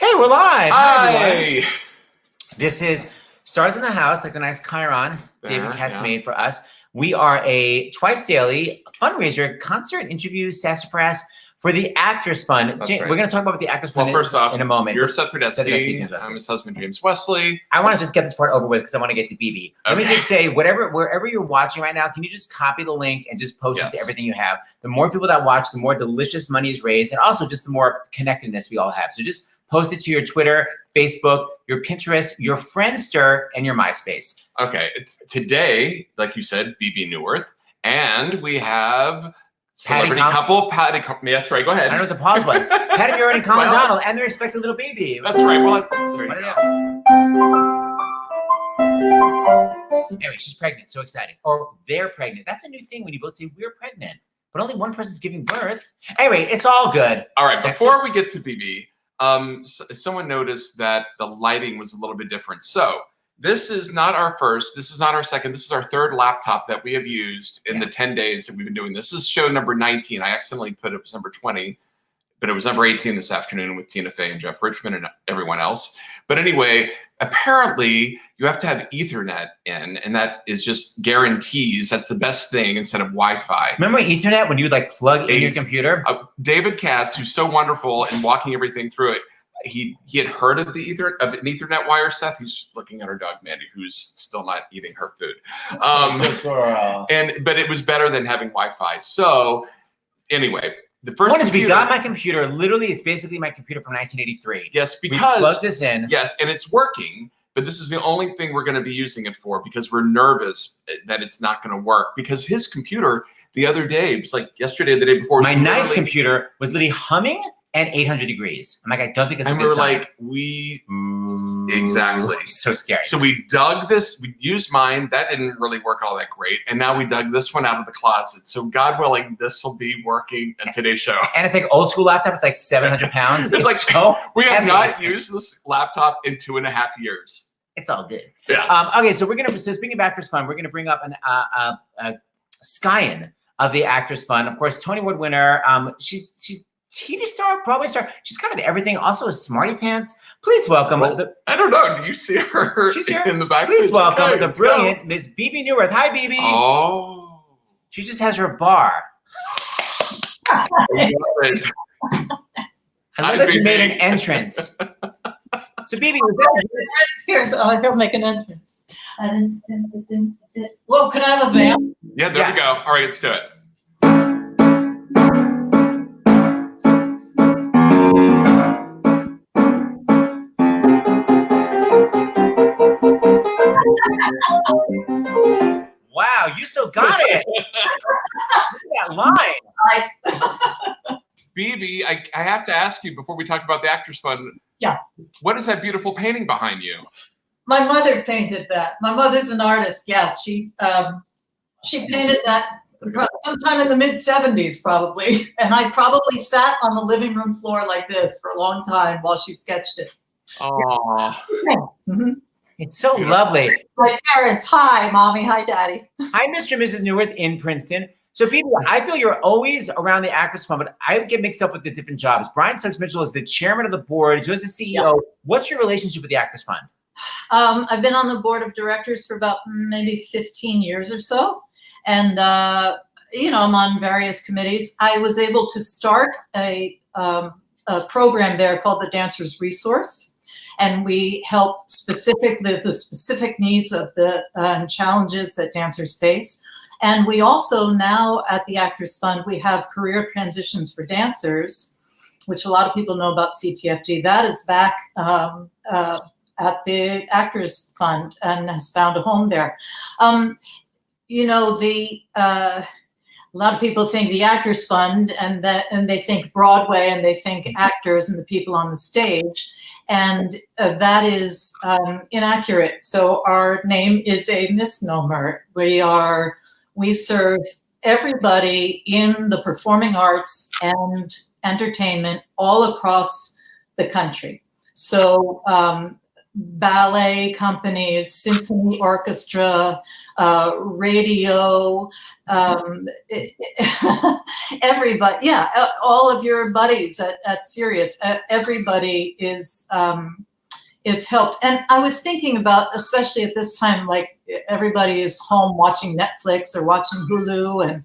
Hey, we're live. Hi. Everyone. This is Stars in the House, like the nice Chiron David Katz made for us. We are a twice daily fundraiser, concert, interview, sassafras for the Actors Fund. That's right. We're going to talk about what the Actors Fund first off, in a moment. You're Seth Rudetsky. I'm his husband, James Wesley. I want to just get this part over with because I want to get to BB. Let me just say, wherever you're watching right now, can you just copy the link and just post it to everything you have? The more people that watch, the more delicious money is raised, and also just the more connectedness we all have. So just post it to your Twitter, Facebook, your Pinterest, your Friendster, and your MySpace. Okay, today, like you said, BB Newirth, and we have celebrity couple, Patti. That's right. Go ahead. I don't know what the pause was. Patti Murin and Colin Donnell, and their expected little baby. That's right. Well, there you go. Anyway, she's pregnant. So exciting. Or they're pregnant. That's a new thing when you both say we're pregnant, but only one person's giving birth. Anyway, it's all good. All right. Before we get to BB, someone noticed that the lighting was a little bit different. So this is not our first, this is not our second, this is our third laptop that we have used in the 10 days that we've been doing this. This is show number 19. I accidentally put it was number 20, but it was number 18 this afternoon with Tina Fey and Jeff Richmond and everyone else. But anyway, apparently you have to have Ethernet in, and that is just guarantees. That's the best thing instead of Wi-Fi. Remember Ethernet when you would like plug in your computer? David Katz, who's so wonderful and walking everything through it, he had heard of an Ethernet wire. Seth, who's looking at our dog Mandy, who's still not eating her food. But it was better than having Wi-Fi. So anyway, the first one is we got my computer. Literally, it's basically my computer from 1983. Yes, because we plugged this in. Yes, and it's working. But this is the only thing we're going to be using it for because we're nervous that it's not going to work. Because his computer the other day, it was like yesterday or the day before. My nice computer was literally humming and 800 degrees. I'm like, I don't think it's a good sign. And we were like, exactly. So scary. So we dug this, we used mine. That didn't really work all that great. And now we dug this one out of the closet. So God willing, this will be working in today's show. And I think old school laptop is like 700 pounds. It's like, so we have not used this laptop in 2.5 years. It's all good. Yes. Okay, so so speaking of Actors Fund, we're going to bring up a Skyen of the Actors Fund. Of course, Tony Award winner. She's TV star, Broadway star. She's kind of everything. Also a smarty pants. Please welcome. I don't know. Do you see her in the back? Please welcome the brilliant Miss BB Newirth. Hi, BB. Oh. She just has her bar. I love that you made an entrance. So, BB, was that here? So I'll make an entrance. Whoa, can I have a van? Yeah, there we go. All right, let's do it. Wow, you still got it. Look at that line. BB, I have to ask you before we talk about the Actors Fund. Yeah. What is that beautiful painting behind you? My mother painted that. My mother's an artist. Yeah, she painted that sometime in the mid-70s probably. And I probably sat on the living room floor like this for a long time while she sketched it. Oh. Mm-hmm. It's so lovely. My parents, hi, Mommy, hi, Daddy. Hi, Mr. and Mrs. Newirth in Princeton. So, BB, I feel you're always around the Actors Fund, but I get mixed up with the different jobs. Brian Suggs Mitchell is the chairman of the board. Joe's the CEO. Yeah. What's your relationship with the Actors Fund? I've been on the board of directors for about maybe 15 years or so. And, you know, I'm on various committees. I was able to start a program there called the Dancers Resource. And we help the specific needs of the challenges that dancers face. And we also now at the Actors Fund, we have career transitions for dancers, which a lot of people know about CTFD. That is back at the Actors Fund and has found a home there. You know, a lot of people think the Actors Fund and they think Broadway and they think actors and the people on the stage. And that is inaccurate. So our name is a misnomer. We serve everybody in the performing arts and entertainment all across the country. So ballet companies, symphony orchestra, radio, everybody, yeah, all of your buddies at Sirius, everybody is helped. And I was thinking about, especially at this time, like everybody is home watching Netflix or watching Hulu and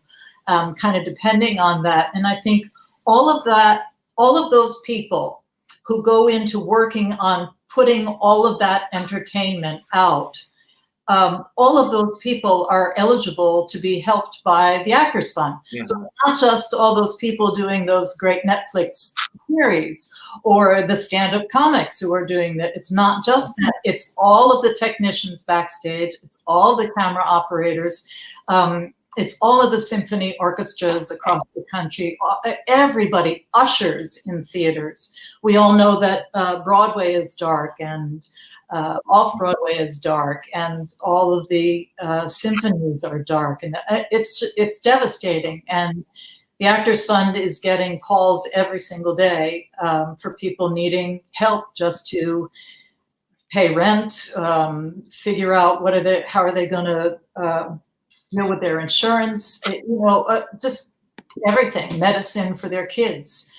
kind of depending on that. And I think all of those people who go into working on putting all of that entertainment out, all of those people are eligible to be helped by the Actors Fund. Yeah. So not just all those people doing those great Netflix series or the stand-up comics who are doing that. It's not just that. It's all of the technicians backstage. It's all the camera operators. It's all of the symphony orchestras across the country. Everybody, ushers in theaters. We all know that Broadway is dark and off-Broadway is dark, and all of the symphonies are dark, and it's devastating. And the Actors Fund is getting calls every single day for people needing help just to pay rent, figure out how are they going to deal with their insurance, just everything, medicine for their kids.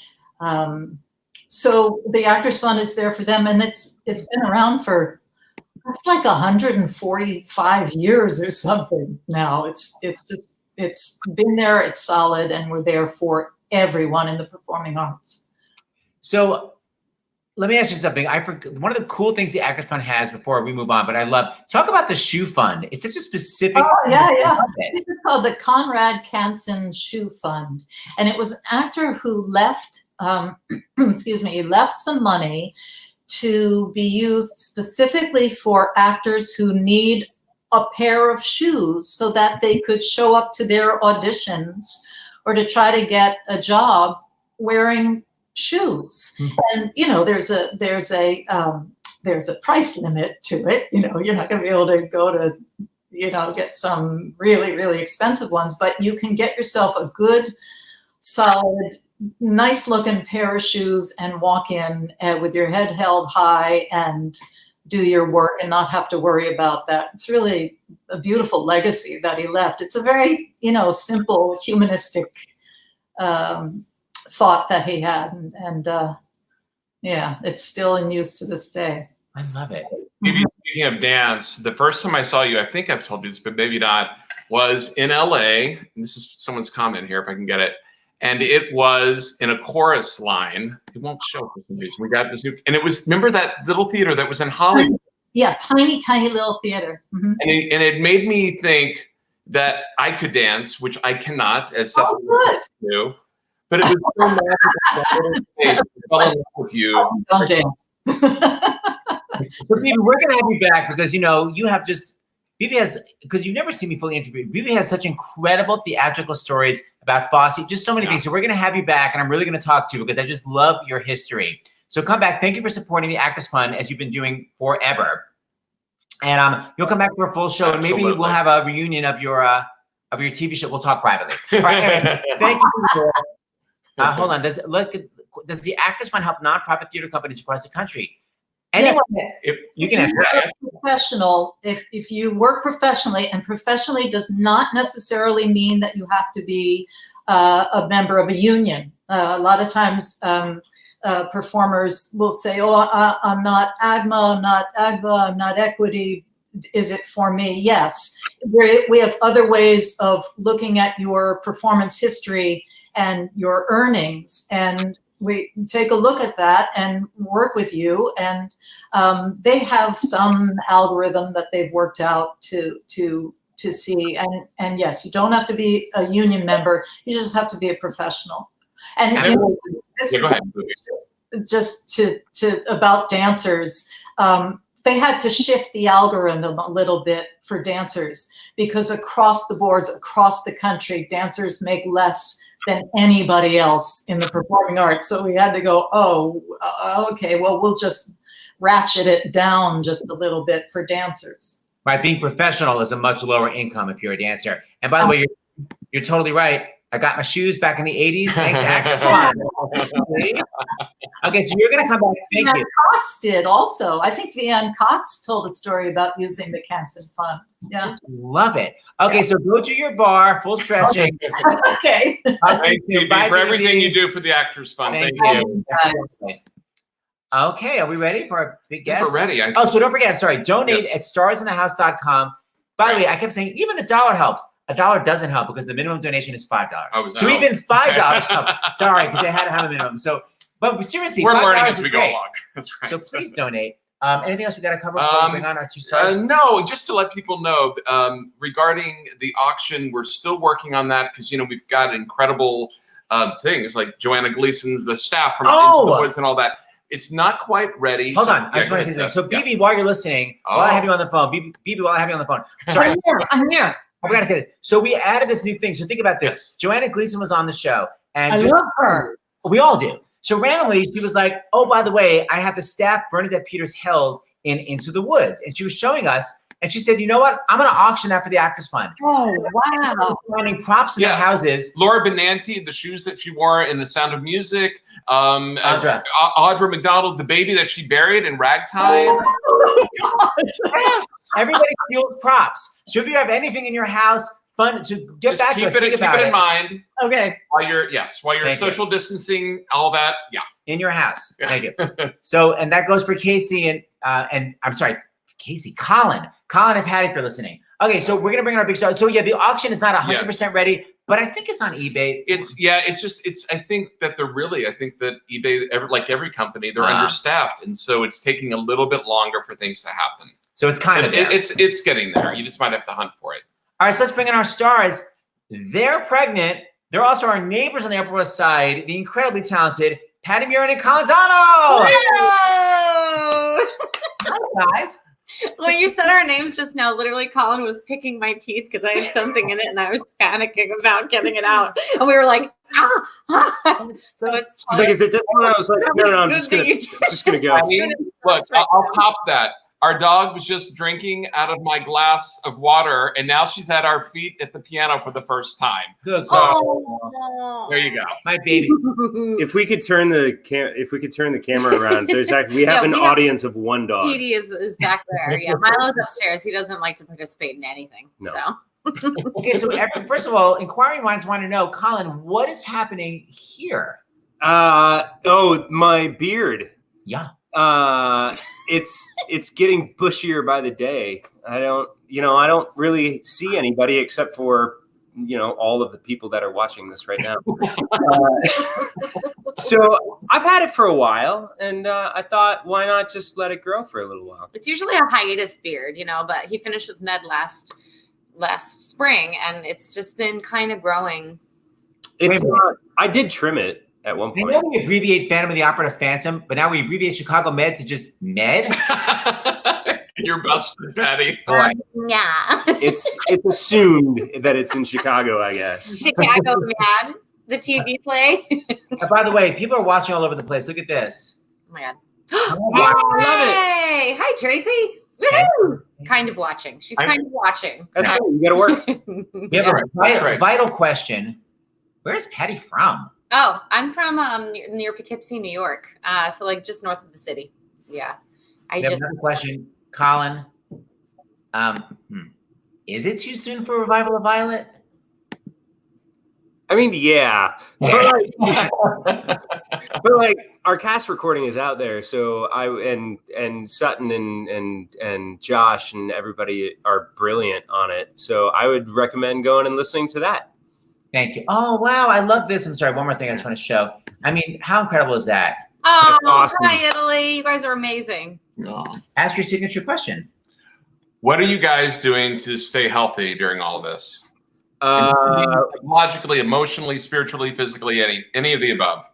So the Actors Fund is there for them, and it's been around for, it's like 145 years or something now. It's been there, it's solid, and we're there for everyone in the performing arts. So let me ask you something. One of the cool things the Actors Fund has, before we move on, but I love, talk about the shoe fund. It's such a specific. Oh, yeah. It's called the Conrad Canson Shoe Fund. And it was an actor who left, he left some money to be used specifically for actors who need a pair of shoes so that they could show up to their auditions or to try to get a job wearing shoes. And there's a price limit to it. You're not going to be able to go to get some really, really expensive ones, but you can get yourself a good, solid, nice looking pair of shoes and walk in with your head held high and do your work and not have to worry about that. It's really a beautiful legacy that he left. It's a very simple humanistic thought that he had, and it's still in use to this day. I love it. Maybe speaking of dance, the first time I saw you, I think I've told you this, but maybe not, was in LA. And this is someone's comment here, if I can get it. And it was in a chorus line. It won't show for some reason. We got this new, and it was, remember that little theater that was in Hollywood? Yeah, tiny little theater. Mm-hmm. And it made me think that I could dance, which I cannot, as some do. But it was so magical. I fell in love with you. Don't dance. So Bibi, we're gonna have you back because you have just, Bibi has, because you've never seen me fully interviewed. Bibi has such incredible theatrical stories about Fosse, just so many things. So we're gonna have you back, and I'm really gonna talk to you because I just love your history. So come back. Thank you for supporting the Actors Fund as you've been doing forever. And you'll come back for a full show, and maybe we'll have a reunion of your TV show. We'll talk privately. All right, anyway, thank you. Hold on. Does the Actors Fund help nonprofit theater companies across the country? Anyone, if you can professional, if you work professionally, and professionally does not necessarily mean that you have to be a member of a union. A lot of times performers will say, "Oh, I'm not AGMA, I'm not AGBA, I'm not Equity. Is it for me?" Yes, we have other ways of looking at your performance history and your earnings, and we take a look at that and work with you. And they have some algorithm that they've worked out to see. And yes, you don't have to be a union member. You just have to be a professional. And go ahead. Just to about dancers, they had to shift the algorithm a little bit for dancers, because across the boards, across the country, dancers make less than anybody else in the performing arts. So we had to go, okay, well, we'll just ratchet it down just a little bit for dancers. Right, being professional is a much lower income if you're a dancer. And by the way, you're totally right. I got my shoes back in the 80s. Thanks to Actors Fund. Okay, so you're going to come back. Thank you. Cox did also. I think Leanne Cox told a story about using the Canson Fund. Yeah. Just love it. Okay, so go to your bar, full stretching. Okay. Thank you, Bee, for everything you do for the Actors Fund. Thank you. Okay, are we ready for our big guest? We're ready. Oh, so don't forget, I'm sorry, donate at starsinthehouse.com. By the way, I kept saying even $1 helps. $1 doesn't help because the minimum donation is $5. So even $5 helps. Sorry, because they had to have a minimum. So, but seriously, we're $5 learning as we go great. along. That's right. So please donate. Anything else we got to cover before we bring on our 2 stars? No, just to let people know regarding the auction, we're still working on that because we've got incredible things like Joanna Gleason's, the staff from Into the Woods and all that. It's not quite ready. Hold on, I just want to say something. So, BB, while you're listening, while I have you on the phone, BB, while I have you on the phone, sorry, I'm here. I forgot to say this. So we added this new thing. So think about this. Yes. Joanna Gleason was on the show, and I love her. We all do. So randomly, she was like, "Oh, by the way, I have the staff Bernadette Peters held in Into the Woods," and she was showing us. And she said, "You know what? I'm going to auction that for the Actors Fund." Oh, wow. Finding props in their houses. Laura Benanti, the shoes that she wore in The Sound of Music. Audra McDonald, the baby that she buried in ragtime. Yes. Everybody steals props. So if you have anything in your house, fun to get back to us, think about it. Keep it in mind. Okay. While you're social distancing, all that, in your house. Thank you. So, and that goes for Casey and I'm sorry, Colin and Patty for listening. Okay, so we're gonna bring in our big star. So yeah, the auction is not 100% ready, but I think it's on eBay. I think that eBay, like every company, they're understaffed, and so it's taking a little bit longer for things to happen. So it's kind of there. It's getting there. You just might have to hunt for it. All right, so let's bring in our stars. They're pregnant. They're also our neighbors on the Upper West Side. The incredibly talented Patti Murin and Colin Donnell. Hello. Hi, guys. When you said our names just now, literally Colin was picking my teeth because I had something in it and I was panicking about getting it out. And we were like, So it's like, is it this one? I was like, no, I'm just gonna go. Look, I'll cop that. Our dog was just drinking out of my glass of water, and now she's at our feet at the piano for the first time. Good. So there you go, my baby. If we could turn the camera around, we have an audience of one dog. Petey is back there. Yeah, Milo's upstairs. He doesn't like to participate in anything. No. So. Okay, so first of all, inquiring minds want to know, Colin, what is happening here? My beard. Yeah. It's getting bushier by the day. I don't really see anybody except for, all of the people that are watching this right now. So I've had it for a while, and I thought, why not just let it grow for a little while? It's usually a hiatus beard, but he finished with med last spring, and it's just been kind of growing. I did trim it at one point. I know we abbreviate Phantom of the Opera to Phantom, but now we abbreviate Chicago Med to just Med. You're busted, Patty. Yeah. It's assumed that it's in Chicago, I guess. Chicago Med, the TV play. By the way, people are watching all over the place. Look at this. Oh my God. I love it. Hey, hi, Tracy. Woohoo! Kind of watching. She's kind of watching. That's right. You got to work. We have a vital question. Where's Patty from? Oh, I'm from near Poughkeepsie, New York. So like just north of the city. Yeah. Another question, Colin. Is it too soon for Revival of Violet? I mean, yeah. But like our cast recording is out there, so and Sutton and Josh and everybody are brilliant on it. So I would recommend going and listening to that. Thank you. Oh, wow. I love this. I'm sorry. One more thing I just want to show. I mean, how incredible is that? Oh, that's awesome. Hi, Italy. You guys are amazing. Oh. Ask your signature question. What are you guys doing to stay healthy during all of this? Logically, emotionally, spiritually, physically, any of the above?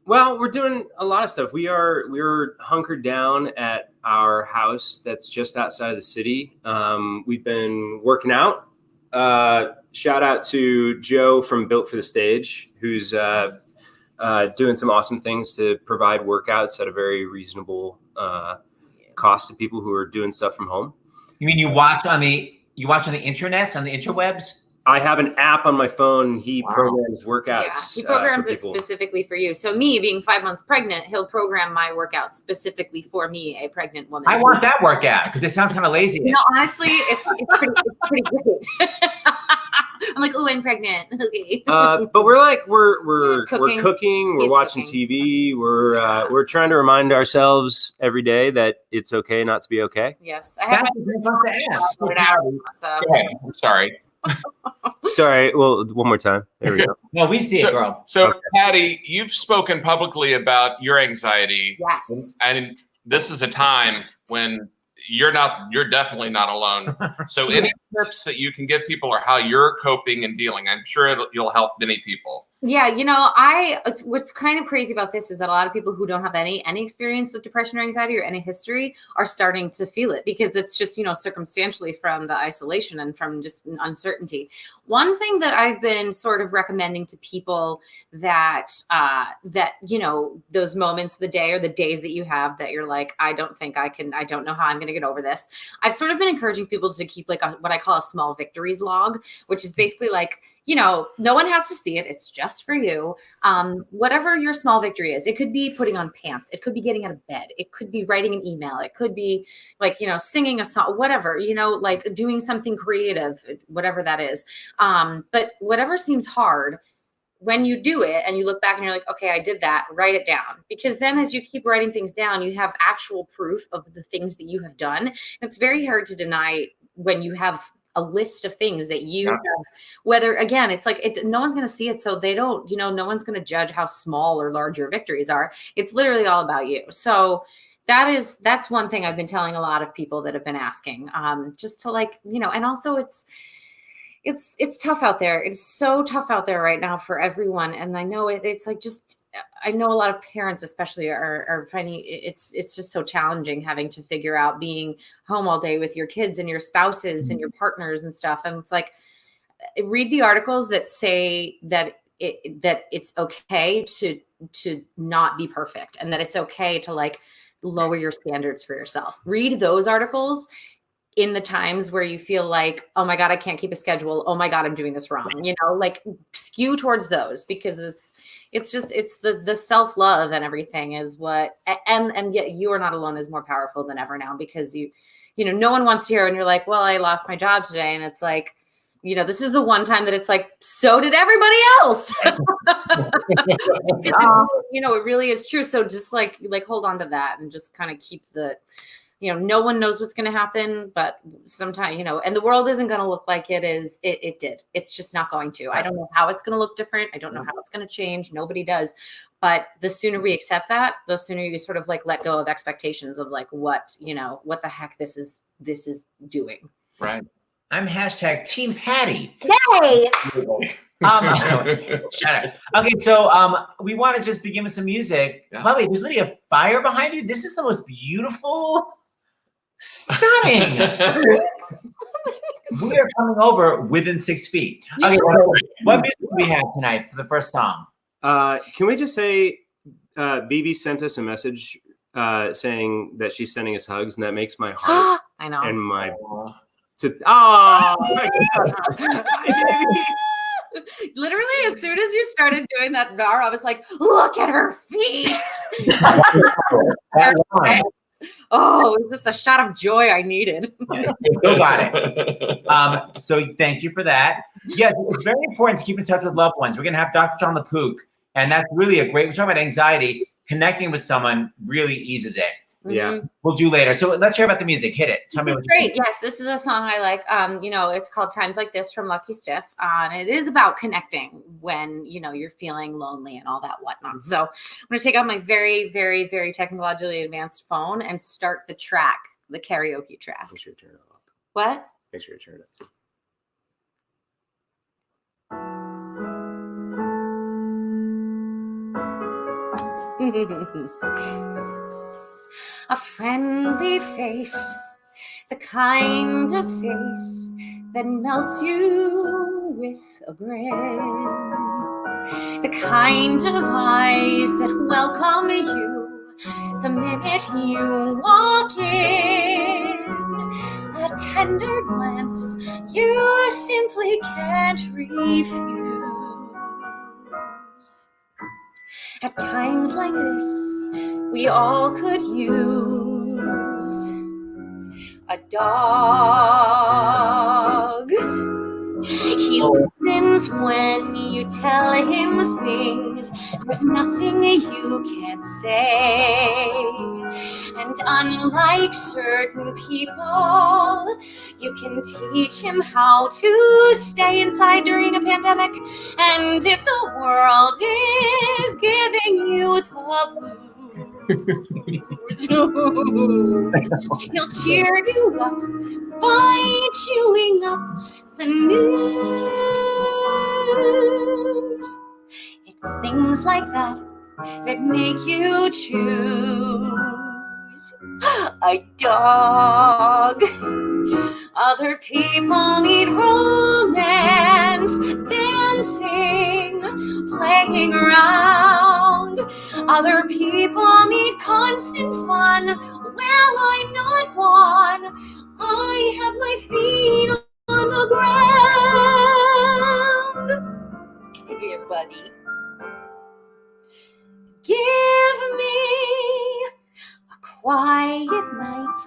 Well, we're doing a lot of stuff. We're hunkered down at our house that's just outside of the city. We've been working out. Shout out to Joe from Built for the Stage, who's doing some awesome things to provide workouts at a very reasonable cost to people who are doing stuff from home. You mean you watch on the internets, on the interwebs? I have an app on my phone. He Wow. programs Yeah, workouts. he programs for it people. specifically for you. So me being 5 months pregnant, he'll program my workout specifically for me, a pregnant woman. I want that workout because it sounds kind of lazy. No, honestly, it's pretty great. I'm like, oh, I'm pregnant. Okay. But we're Cooking. cooking. We're He's watching cooking. TV. We're trying to remind ourselves every day that it's okay not to be okay. Yes, I have That's what I was about to ask. my out. So. Okay, I'm sorry. Sorry. Well, one more time. There we go. No, we see it, girl. So, Okay. Patty, you've spoken publicly about your anxiety, Yes. and this is a time when you're definitely not alone. So, any tips that you can give people or how you're coping and dealing? I'm sure you'll help many people. Yeah, what's kind of crazy about this is that a lot of people who don't have any experience with depression or anxiety or any history are starting to feel it because it's just, circumstantially from the isolation and from just uncertainty. One thing that I've been sort of recommending to people that those moments, the day or the days that you have that you're like, I don't know how I'm going to get over this. I've sort of been encouraging people to keep like what I call a small victories log, which is basically like, no one has to see it. It's just for you. Whatever your small victory is, it could be putting on pants. It could be getting out of bed. It could be writing an email. It could be like, singing a song, whatever, like doing something creative, whatever that is. But whatever seems hard, when you do it and you look back and you're like, okay, I did that, write it down. Because then as you keep writing things down, you have actual proof of the things that you have done. It's very hard to deny when you have a list of things that you have, whether again, it's like no one's going to see it. So they don't, no one's going to judge how small or large your victories are. It's literally all about you. So that's one thing I've been telling a lot of people that have been asking, just to like, and also it's tough out there. It's so tough out there right now for everyone. And I know it's like, I know a lot of parents especially are finding it's just so challenging having to figure out being home all day with your kids and your spouses and your partners and stuff. And it's like, read the articles that say that it's okay to not be perfect and that it's okay to like lower your standards for yourself. Read those articles in the times where you feel like, oh my God, I can't keep a schedule. Oh my God, I'm doing this wrong. Like skew towards those because it's the self-love and everything is what, and yet you are not alone is more powerful than ever now because no one wants to hear when you're like, well, I lost my job today. And it's like, this is the one time that it's like, so did everybody else. It really is true. So just like hold on to that and just kind of keep no one knows what's going to happen, but sometimes, and the world isn't going to look like it did. It's just not going to. I don't know how it's going to look different. I don't know how it's going to change. Nobody does. But the sooner we accept that, the sooner you sort of like let go of expectations of like what the heck this is doing. Right. I'm hashtag Team Patty. Yay! Shut up. Okay, so we want to just begin with some music. Yeah. By the way, there's literally a fire behind you. This is the most beautiful, stunning. We are coming over within 6 feet. Okay, what music do we have tonight for the first song? Can we just say BB sent us a message saying that she's sending us hugs, and that makes my heart I know. and my my God. Literally, as soon as you started doing that bar, I was like, look at her feet. That line. Oh, it was just a shot of joy I needed. Yes, still got it. So thank you for that. Yes, it's very important to keep in touch with loved ones. We're going to have Dr. John LaPook, and that's really we're talking about anxiety. Connecting with someone really eases it. Yeah. We'll do later. So let's hear about the music. Hit it. Tell me what you Great. think. Yes, this is a song I like. It's called Times Like This from Lucky Stiff. And it is about connecting when, you're feeling lonely and all that whatnot. So I'm going to take out my very, very, very technologically advanced phone and start the track, the karaoke track. Make sure you turn it up. What? Make sure you turn it up. A friendly face, the kind of face that melts you with a grin, the kind of eyes that welcome you the minute you walk in, a tender glance you simply can't refuse. At times like this, we all could use a dog. He listens when you tell him things. There's nothing you can't say. And unlike certain people, you can teach him how to stay inside during a pandemic. And if the world is giving you the blues, he'll cheer you up by chewing up the news. It's things like that that make you choose a dog. Other people need romance, dancing, playing around. Other people need constant fun. Well, I'm not one. I have my feet on the ground. Come here, buddy. Give me a quiet night,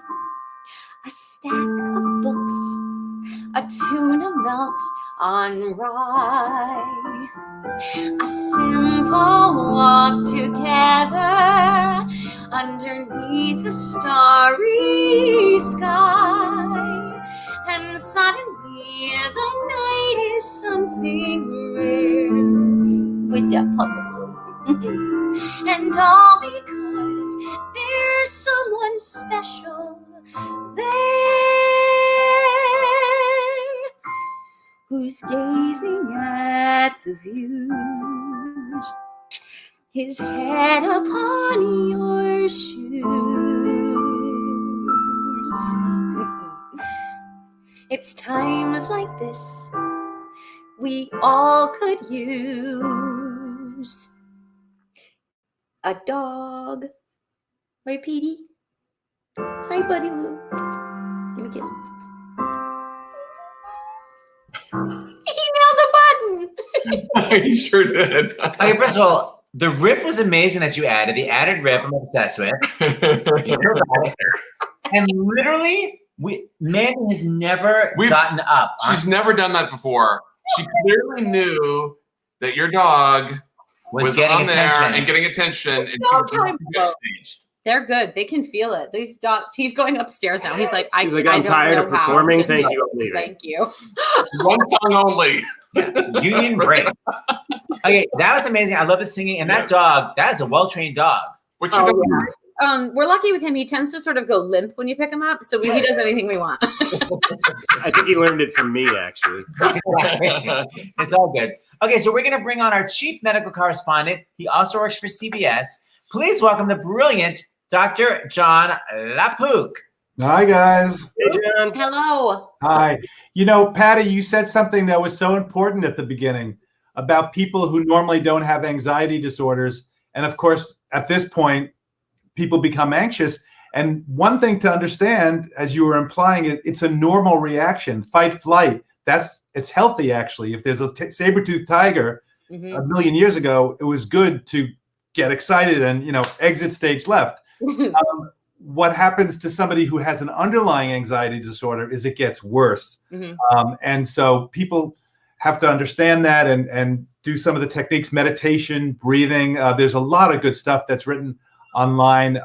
a stack of books, a tuna melt on rye, a simple walk together underneath a starry sky, and suddenly the night is something rare. What's up, puppy? And all because there's someone special there who's gazing at the views, his head upon your shoes. It's times like this we all could use a dog. Right, Petey? Hi, buddy Lou. Give me a kiss. He nailed the button. He sure did. Okay, first of all, the riff was amazing that you added. The added riff I'm obsessed with. And literally, Mandy has never gotten up. She's never done that before. She clearly knew that your dog was getting on there attention. and getting attention, and she was backstage. They're good. They can feel it. These dogs. He's going upstairs now. He's like, I'm tired of performing. Thank you. I'm leaving. Thank you. One song only. Union break. Okay, that was amazing. I love the singing, and that dog. That is a well-trained dog. What you doing? We're lucky with him. He tends to sort of go limp when you pick him up, so he does anything we want. I think he learned it from me, actually. It's all good. Okay, so we're going to bring on our chief medical correspondent. He also works for CBS. Please welcome the brilliant Dr. John LaPook. Hi, guys. Hey, John. Hello. Hi. You know, Patty, you said something that was so important at the beginning about people who normally don't have anxiety disorders. And of course, at this point, people become anxious. And one thing to understand, as you were implying, it's a normal reaction, fight, flight. It's healthy, actually. If there's a saber-toothed tiger a million years ago, it was good to get excited and, exit stage left. What happens to somebody who has an underlying anxiety disorder is it gets worse. And so people have to understand that and do some of the techniques, meditation, breathing. There's a lot of good stuff that's written online.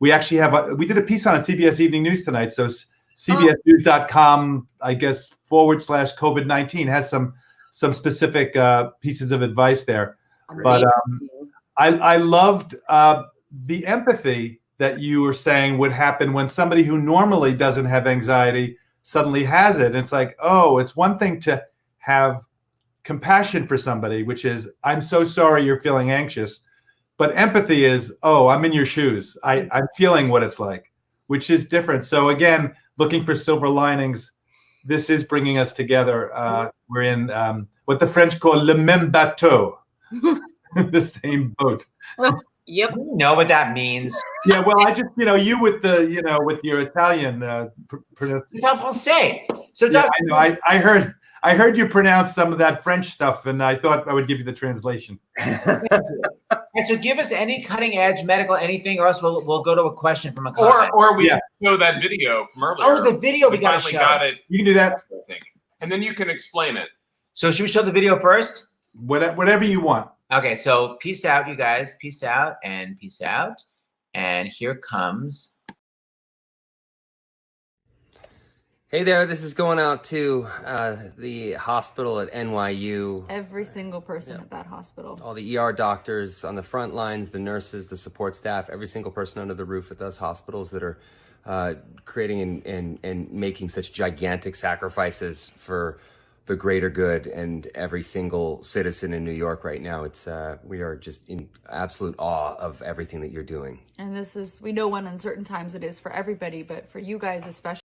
We actually we did a piece on it, CBS Evening News tonight. So cbsnews.com, I guess, /COVID-19 has some specific pieces of advice there. Great. But I loved the empathy that you were saying would happen when somebody who normally doesn't have anxiety suddenly has it. And it's like, oh, it's one thing to have compassion for somebody, which is, I'm so sorry you're feeling anxious. But empathy is, oh, I'm in your shoes. I'm feeling what it's like, which is different. So again, looking for silver linings, this is bringing us together. We're in what the French call le même bateau, the same boat. Yep. You know what that means. Yeah, well, I just, you with the, with your Italian pronunciation. Tough will say. So, Yeah, Doug, I know. I heard you pronounce some of that French stuff, and I thought I would give you the translation. and so give us any cutting edge medical anything, or else we'll go to a question from a comment. Or we can show that video from earlier. Oh, the video we gotta finally show. got it. You can do that. I think, and then you can explain it. So should we show the video first? Whatever you want. Okay, so peace out, you guys. Peace out and peace out. And here comes. Hey there, this is going out to the hospital at NYU. Every single person at that hospital. All the ER doctors on the front lines, the nurses, the support staff, every single person under the roof at those hospitals that are creating and making such gigantic sacrifices for the greater good, and every single citizen in New York right now. We are just in absolute awe of everything that you're doing. And this is, we know when uncertain times it is for everybody, but for you guys especially,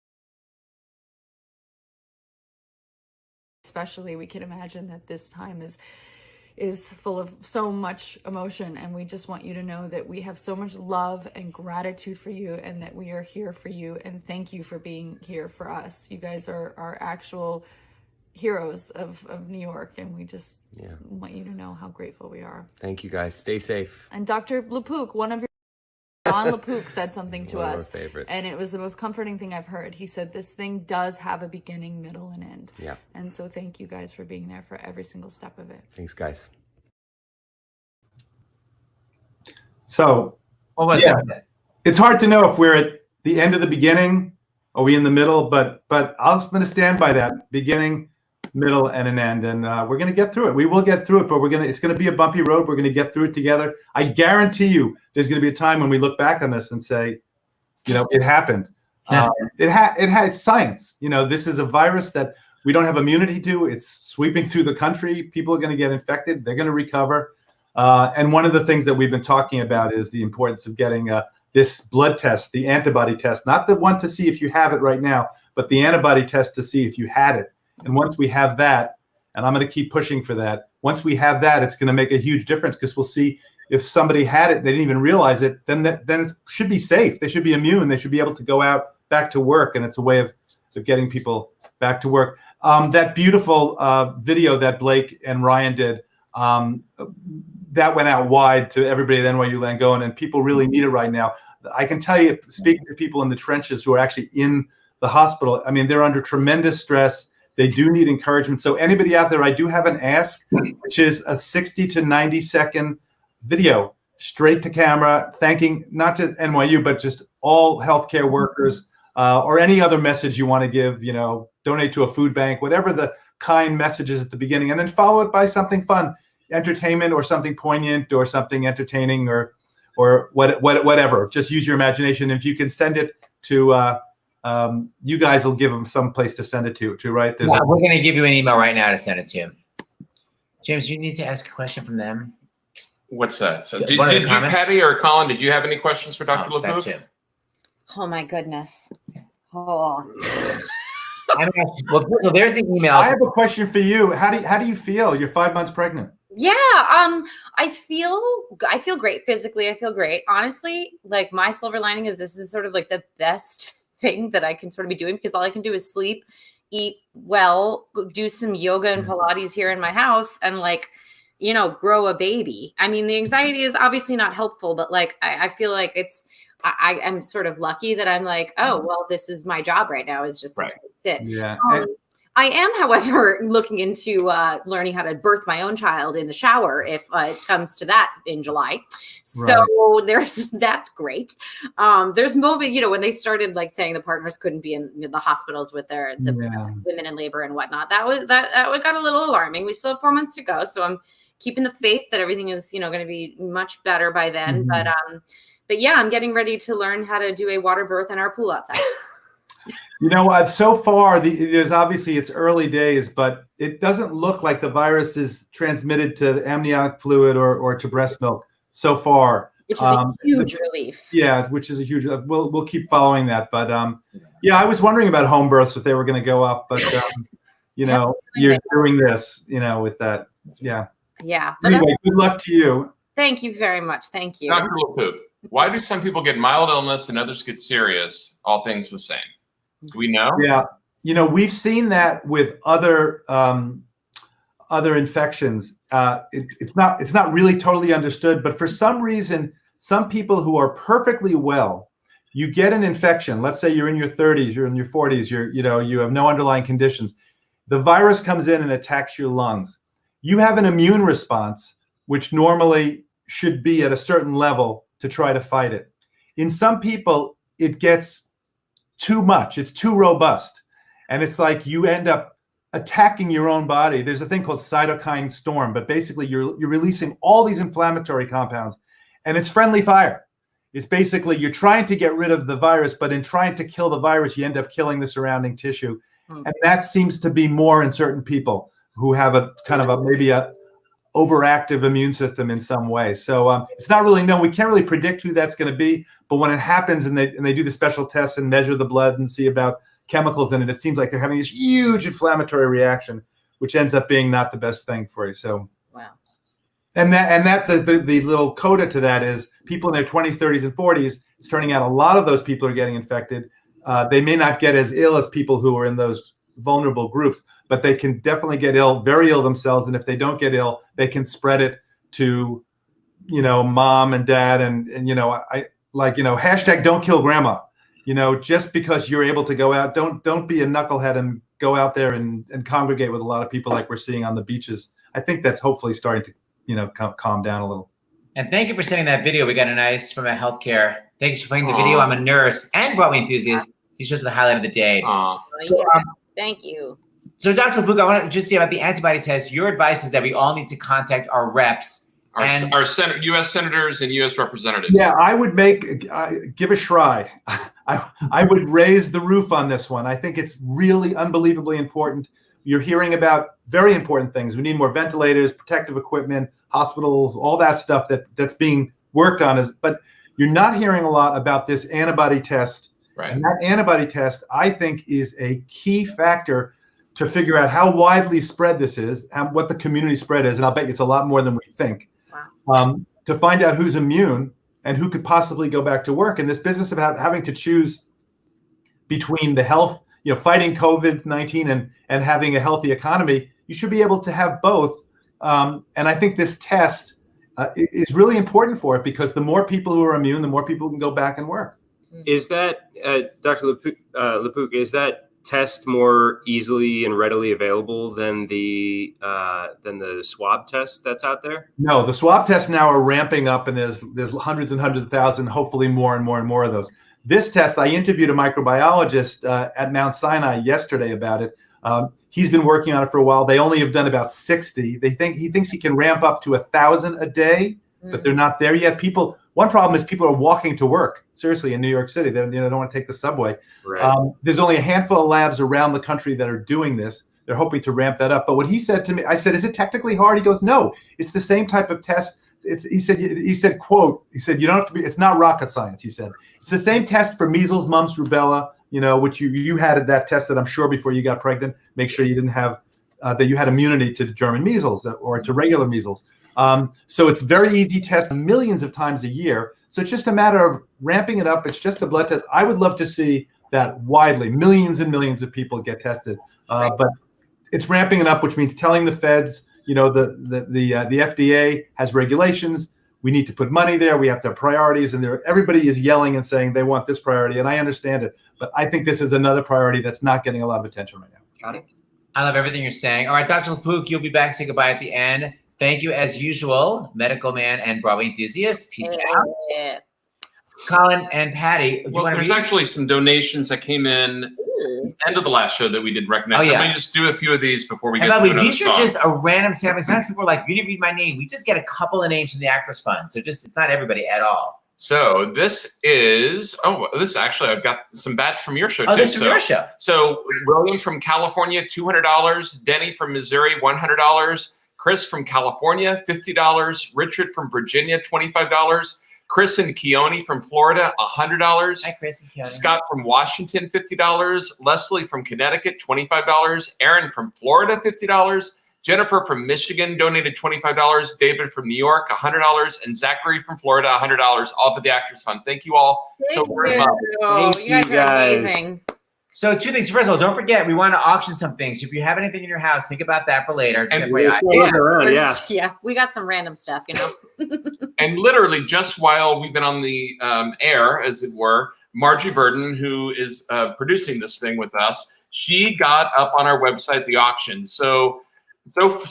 we can imagine that this time is full of so much emotion, and we just want you to know that we have so much love and gratitude for you, and that we are here for you, and thank you for being here for us. You guys are our actual heroes of New York, and we just want you to know how grateful we are. Thank you guys. Stay safe. And Dr. LaPook, one of your John LaPook said something to us, and it was the most comforting thing I've heard. He said, this thing does have a beginning, middle, and end. Yeah. And so thank you guys for being there for every single step of it. Thanks, guys. So, it's hard to know if we're at the end of the beginning, or we in the middle, but I'm going to stand by that beginning, middle, and an end, and we're going to get through it. We will get through it, but it's going to be a bumpy road. We're going to get through it together. I guarantee you there's going to be a time when we look back on this and say, it happened. It's science. This is a virus that we don't have immunity to. It's sweeping through the country. People are going to get infected. They're going to recover. And one of the things that we've been talking about is the importance of getting this blood test, the antibody test, not the one to see if you have it right now, but the antibody test to see if you had it. And once we have that, and I'm going to keep pushing for that, once we have that, it's going to make a huge difference, because we'll see if somebody had it, they didn't even realize it, then it should be safe. They should be immune. They should be able to go out back to work. And it's a way of getting people back to work. That beautiful video that Blake and Ryan did, that went out wide to everybody at NYU Langone, and people really need it right now. I can tell you, speaking to people in the trenches who are actually in the hospital, I mean, they're under tremendous stress. They do need encouragement. So anybody out there, I do have an ask, which is a 60 to 90 second video straight to camera, thanking not just NYU, but just all healthcare workers, or any other message you want to give, donate to a food bank, whatever the kind messages at the beginning, and then follow it by something fun, entertainment, or something poignant, or something entertaining, or whatever. Just use your imagination. If you can send it to, you guys will give them some place to send it to, right? We're going to give you an email right now to send it to. James, you need to ask a question from them. What's that? So did you, Patti or Colin, did you have any questions for Dr. LaPook? Oh my goodness. Oh. Well, there's the email. I have a question for you. How do you feel? You're 5 months pregnant. Yeah, I feel great physically. I feel great. Honestly, like, my silver lining is this is sort of like the best thing that I can sort of be doing, because all I can do is sleep, eat well, do some yoga and Pilates here in my house, and grow a baby. I mean, the anxiety is obviously not helpful, but I feel like I am sort of lucky that I'm like, oh, well, this is my job right now, is just to sit. Yeah. I am, however, looking into learning how to birth my own child in the shower if it comes to that in July. So that's great. There's moment, when they started saying the partners couldn't be in the hospitals with the women in labor and whatnot. That got a little alarming. We still have 4 months to go, so I'm keeping the faith that everything is going to be much better by then. Mm-hmm. But yeah, I'm getting ready to learn how to do a water birth in our pool outside. So far, there's obviously, it's early days, but it doesn't look like the virus is transmitted to amniotic fluid or to breast milk so far. Which is a huge relief. Yeah, which is a huge. We'll keep following that, but I was wondering about home births, if they were going to go up, but you're doing this, with that. Yeah. Yeah. Anyway, good luck to you. Thank you very much. Thank you. Dr. LaPook, why do some people get mild illness and others get serious? All things the same. Do we know? Yeah, we've seen that with other infections. It's not really totally understood, but for some reason, some people who are perfectly well, you get an infection. Let's say you're in your 30s, you're in your 40s, you have no underlying conditions. The virus comes in and attacks your lungs. You have an immune response, which normally should be at a certain level to try to fight it. In some people, it gets too much. It's too robust. And it's like you end up attacking your own body. There's a thing called cytokine storm, but basically you're releasing all these inflammatory compounds, and it's friendly fire. It's basically you're trying to get rid of the virus, but in trying to kill the virus, you end up killing the surrounding tissue. And that seems to be more in certain people who have a kind of maybe a overactive immune system in some way. So it's not really known. We can't really predict who that's going to be. But when it happens and they do the special tests and measure the blood and see about chemicals in it, it seems like they're having this huge inflammatory reaction, which ends up being not the best thing for you. So wow. And the little coda to that is people in their 20s, 30s, and 40s. It's turning out a lot of those people are getting infected. They may not get as ill as people who are in those vulnerable groups, but they can definitely get ill, very ill themselves. And if they don't get ill, they can spread it to, mom and dad. And hashtag don't kill grandma, just because you're able to go out, don't be a knucklehead and go out there and congregate with a lot of people like we're seeing on the beaches. I think that's hopefully starting to, calm down a little. And thank you for sending that video. We got a nice from a healthcare. Thank you for playing the video. I'm a nurse and Broadway enthusiast. These shows are the highlight of the day. Thank you. So Dr. LaPook, I want to just say about the antibody test. Your advice is that we all need to contact our reps. Our U.S. senators and U.S. representatives. Yeah, I would give a try. I would raise the roof on this one. I think it's really unbelievably important. You're hearing about very important things. We need more ventilators, protective equipment, hospitals, all that stuff that's being worked on. But you're not hearing a lot about this antibody test. Right. And that antibody test, I think, is a key factor to figure out how widely spread this is, and what the community spread is. And I'll bet you it's a lot more than we think. Wow. To find out who's immune and who could possibly go back to work. And this business of having to choose between the health, fighting COVID-19 and having a healthy economy, you should be able to have both. And I think this test is really important for it, because the more people who are immune, the more people can go back and work. Is that, Dr. LaPook, is that test more easily and readily available than the swab test that's out there? No, the swab tests now are ramping up, and there's hundreds and hundreds of thousands, hopefully more and more and more of those. This test, I interviewed a microbiologist at Mount Sinai yesterday about it. He's been working on it for a while. They only have done about 60. He thinks he can ramp up to 1,000 a day, but they're not there yet. One problem is people are walking to work. Seriously, in New York City, they don't want to take the subway. Right. There's only a handful of labs around the country that are doing this. They're hoping to ramp that up. But what he said to me, I said, "Is it technically hard?" He goes, "No, it's the same type of test." He said, quote, "You don't have to be. It's not rocket science." He said, "It's the same test for measles, mumps, rubella. Which you had that test that I'm sure before you got pregnant. Make sure you didn't have that you had immunity to the German measles or to regular measles." So it's very easy test millions of times a year. So it's just a matter of ramping it up. It's just a blood test. I would love to see that widely, millions and millions of people get tested. But it's ramping it up, which means telling the feds, the FDA has regulations. We need to put money there. We have to have priorities, and everybody is yelling and saying they want this priority, and I understand it. But I think this is another priority that's not getting a lot of attention right now. Got it. I love everything you're saying. All right, Dr. LaPook, you'll be back to say goodbye at the end. Thank you, as usual, medical man and Broadway enthusiast. Peace out. Yeah. Colin and Patti. There's actually some donations that came in end of the last show that we didn't recognize. Oh, yeah. So let me just do a few of these before we get to by the way, another these song. are just a random sample. Sometimes people are like, "You didn't read my name." We just get a couple of names from the Actors Fund. So it's not everybody at all. So this is, actually, I've got some badge from your show, too. Oh, this is from your show. So William from California, $200. Denny from Missouri, $100. Chris from California, $50. Richard from Virginia, $25. Chris and Keone from Florida, $100. Hi, Chris and Keone. Scott from Washington, $50. Leslie from Connecticut, $25. Aaron from Florida, $50. Jennifer from Michigan donated $25. David from New York, $100. And Zachary from Florida, $100, all for the Actors Fund. Thank you all so very much. Thank You guys you, are guys. amazing. So 2 things. First of all, don't forget, we want to auction some things. So if you have anything in your house, think about that for later. Just And FYI. Yeah, we got some random stuff, And literally, just while we've been on the air, as it were, Margie Burden, who is producing this thing with us, she got up on our website the auction. So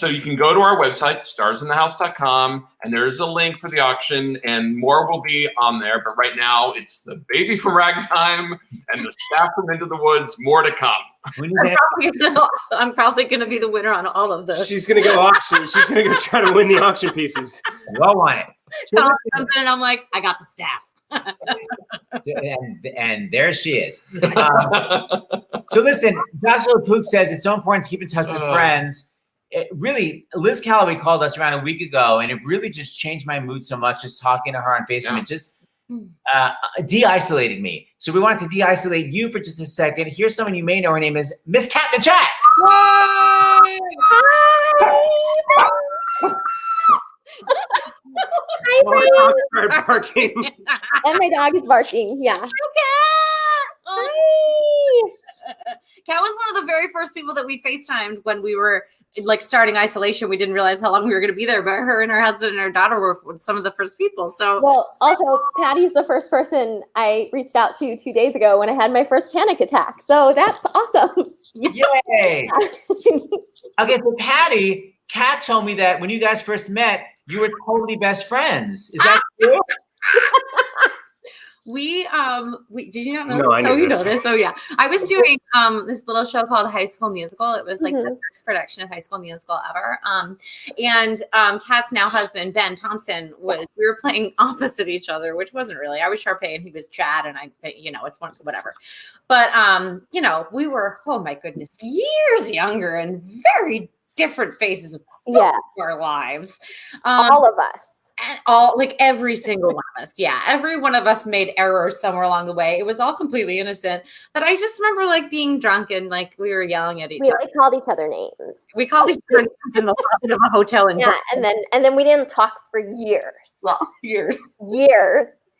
you can go to our website, starsinthehouse.com, and there's a link for the auction, and more will be on there. But right now, it's the baby from Ragtime and the staff from Into the Woods. More to come. I'm probably gonna be the winner on all of this. She's gonna go auction. She's gonna go try to win the auction pieces. Well on it. Colin comes in and I'm like, I got the staff. and there she is. So listen, Dr. LaPook says it's so important to keep in touch with friends. Really, Liz Calloway called us around a week ago, and it really just changed my mood so much just talking to her on Facebook. It just de-isolated me. So we wanted to de-isolate you for just a second. Here's someone you may know. Her name is Miss Cat in the Chat. Hi. Hi, Barking. and my dog is barking. Yeah. Hi. Kat was one of the very first people that we FaceTimed when we were like starting isolation. We didn't realize how long we were going to be there, but her and her husband and her daughter were some of the first people. So, well, also Patty's the first person I reached out to 2 days ago when I had my first panic attack. So that's awesome. Yay! Okay, so Patty, Kat told me that when you guys first met, you were totally best friends. Is that true? We did you not know No, this? I So knew you this. know this. So yeah. I was doing this little show called High School Musical. It was like the first production of High School Musical ever. And Kat's now husband, Ben Thompson, we were playing opposite each other, which wasn't really. I was Sharpay and he was Chad, and it's whatever. But we were, oh my goodness, years younger and very different faces of our lives. All of us. And all, like every single one of us. Yeah. Every one of us made errors somewhere along the way. It was all completely innocent. But I just remember like being drunk and like we were yelling at each other. We called each other names. We called each other names in the lobby of a hotel in Brooklyn. and then we didn't talk for years. Well, years.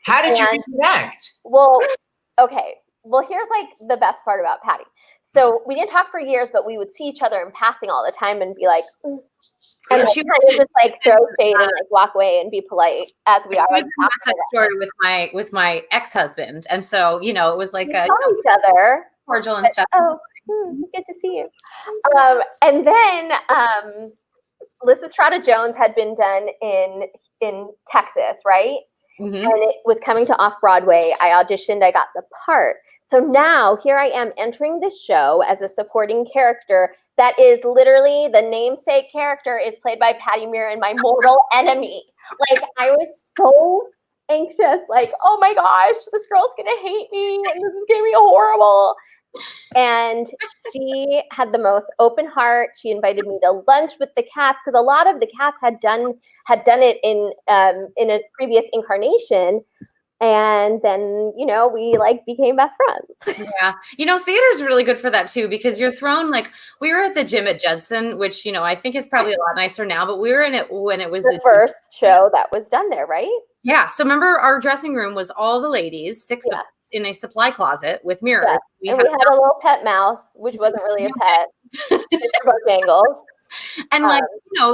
How did you reconnect? Well, okay. Well, here's like the best part about Patty. So we didn't talk for years, but we would see each other in passing all the time and be like, and she kind of just like throw shade and like walk away and be polite as we are. It was a story with my ex-husband, and so it was like we saw each other cordial and stuff. Oh, good to see you. And then Lysistrata Jones had been done in Texas, right? Mm-hmm. And it was coming to off Broadway. I auditioned. I got the part. So now here I am entering this show as a supporting character that is literally the namesake character is played by Patti Murin, my mortal enemy. Like I was so anxious, like, oh my gosh, this girl's gonna hate me and this is gonna be horrible. And she had the most open heart. She invited me to lunch with the cast because a lot of the cast had done it in a previous incarnation. And then, we like became best friends. Yeah. Theater's really good for that too, because you're thrown like we were at the gym at Judson, which, I think is probably a lot nicer now, but we were in it when it was the first show that was done there, right? Yeah. So remember our dressing room was all the ladies, 6 of us in a supply closet with mirrors. Yes. We had a little pet mouse, which wasn't really a pet. Bojangles. And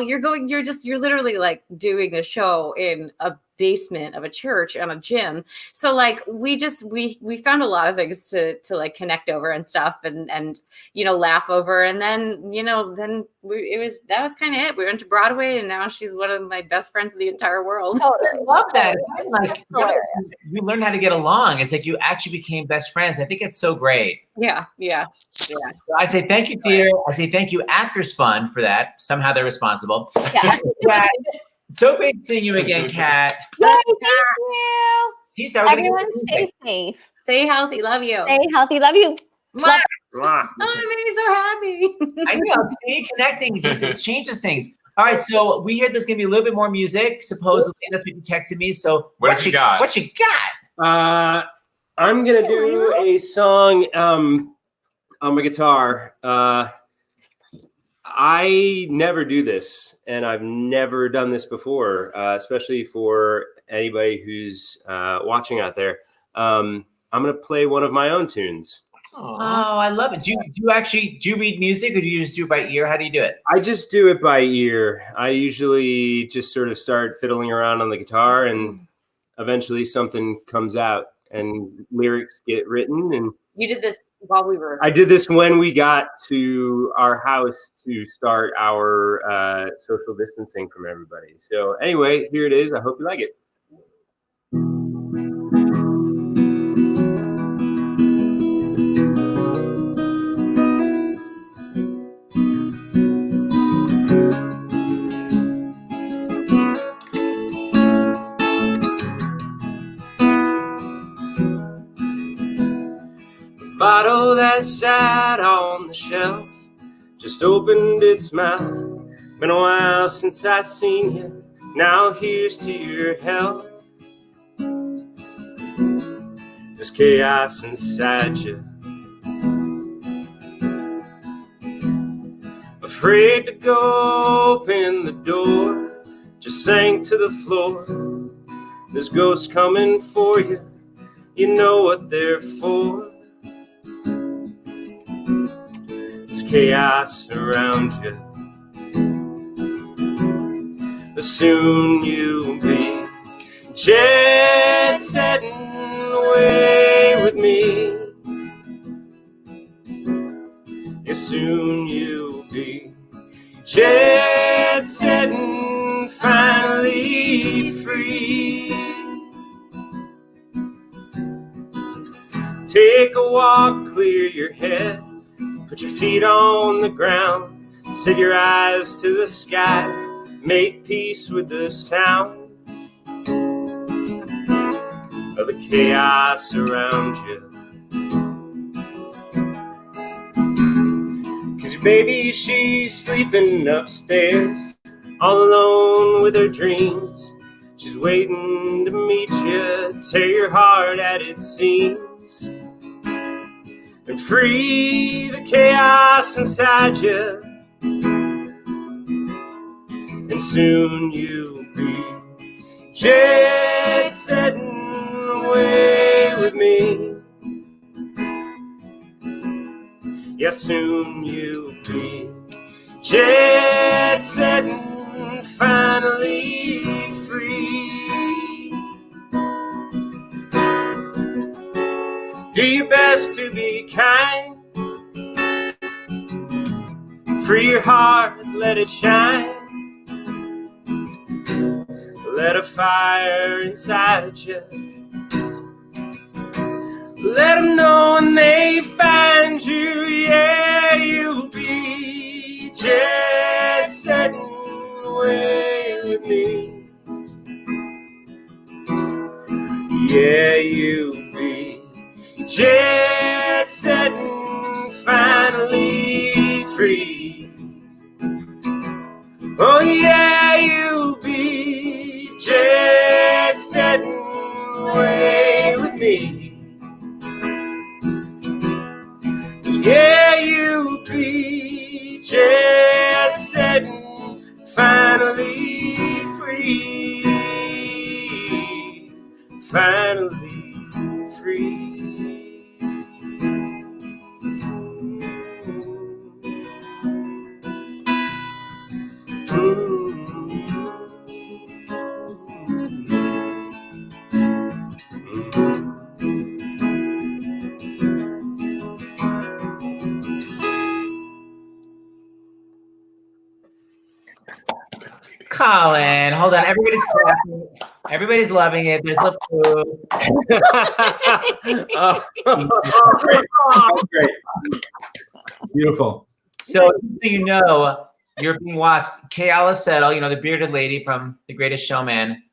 you're literally like doing the show in a basement of a church and a gym. So like we found a lot of things to like connect over and stuff and laugh over. And then, that was kind of it. We went to Broadway and now she's one of my best friends in the entire world. Totally. I love that. Like you learned how to get along. It's like you actually became best friends. I think it's so great. Yeah. So I say thank you, theater. I say thank you, Actors Fund, for that. Somehow they're responsible. Yeah. So great seeing you again, Kat. Yay, thank you. Peace out. Everyone stay safe. Stay healthy. Love you. Stay healthy. Love you. Mwah. Oh, that made me so happy. I know. See, connecting it changes things. All right, so we hear there's gonna be a little bit more music. Supposedly, that's what you texted me. So what you got? What you got? I'm gonna do a song on my guitar. I never do this, and I've never done this before, especially for anybody who's watching out there. I'm going to play one of my own tunes. Oh, I love it. Do you read music, or do you just do it by ear? How do you do it? I just do it by ear. I usually just sort of start fiddling around on the guitar, and eventually something comes out and lyrics get written. And You did this while we were. I did this when we got to our house to start our social distancing from everybody. So anyway, here it is. I hope you like it. Bottle that sat on the shelf just opened its mouth. Been a while since I seen you. Now here's to your health. There's chaos inside you. Afraid to go open the door. Just sank to the floor. There's ghosts coming for you. You know what they're for. Chaos around you. But soon you'll be jet setting away with me. Yeah, soon you'll be jet setting, finally free. Take a walk, clear your head. Put your feet on the ground, set your eyes to the sky, make peace with the sound of the chaos around you. 'Cause your baby, she's sleeping upstairs, all alone with her dreams. She's waiting to meet you, tear your heart at its seams. And free the chaos inside you. And soon you'll be jet setting away with me. Yeah, soon you'll be jet setting, finally free. Do your best to be kind. Free your heart, let it shine. Let a fire inside you. Let them know when they find you. Yeah, you'll be jet setting away with me. Yeah, you'll be jet setting, finally free. Oh yeah, you'll be jet setting away with me. Yeah, you'll be jet setting, finally free. Finally free. Colin, hold on. Everybody's clapping. Everybody's loving it. There's lip food. Great. Beautiful. So you know, you're being watched. Kay Alisetto, you know, the bearded lady from The Greatest Showman.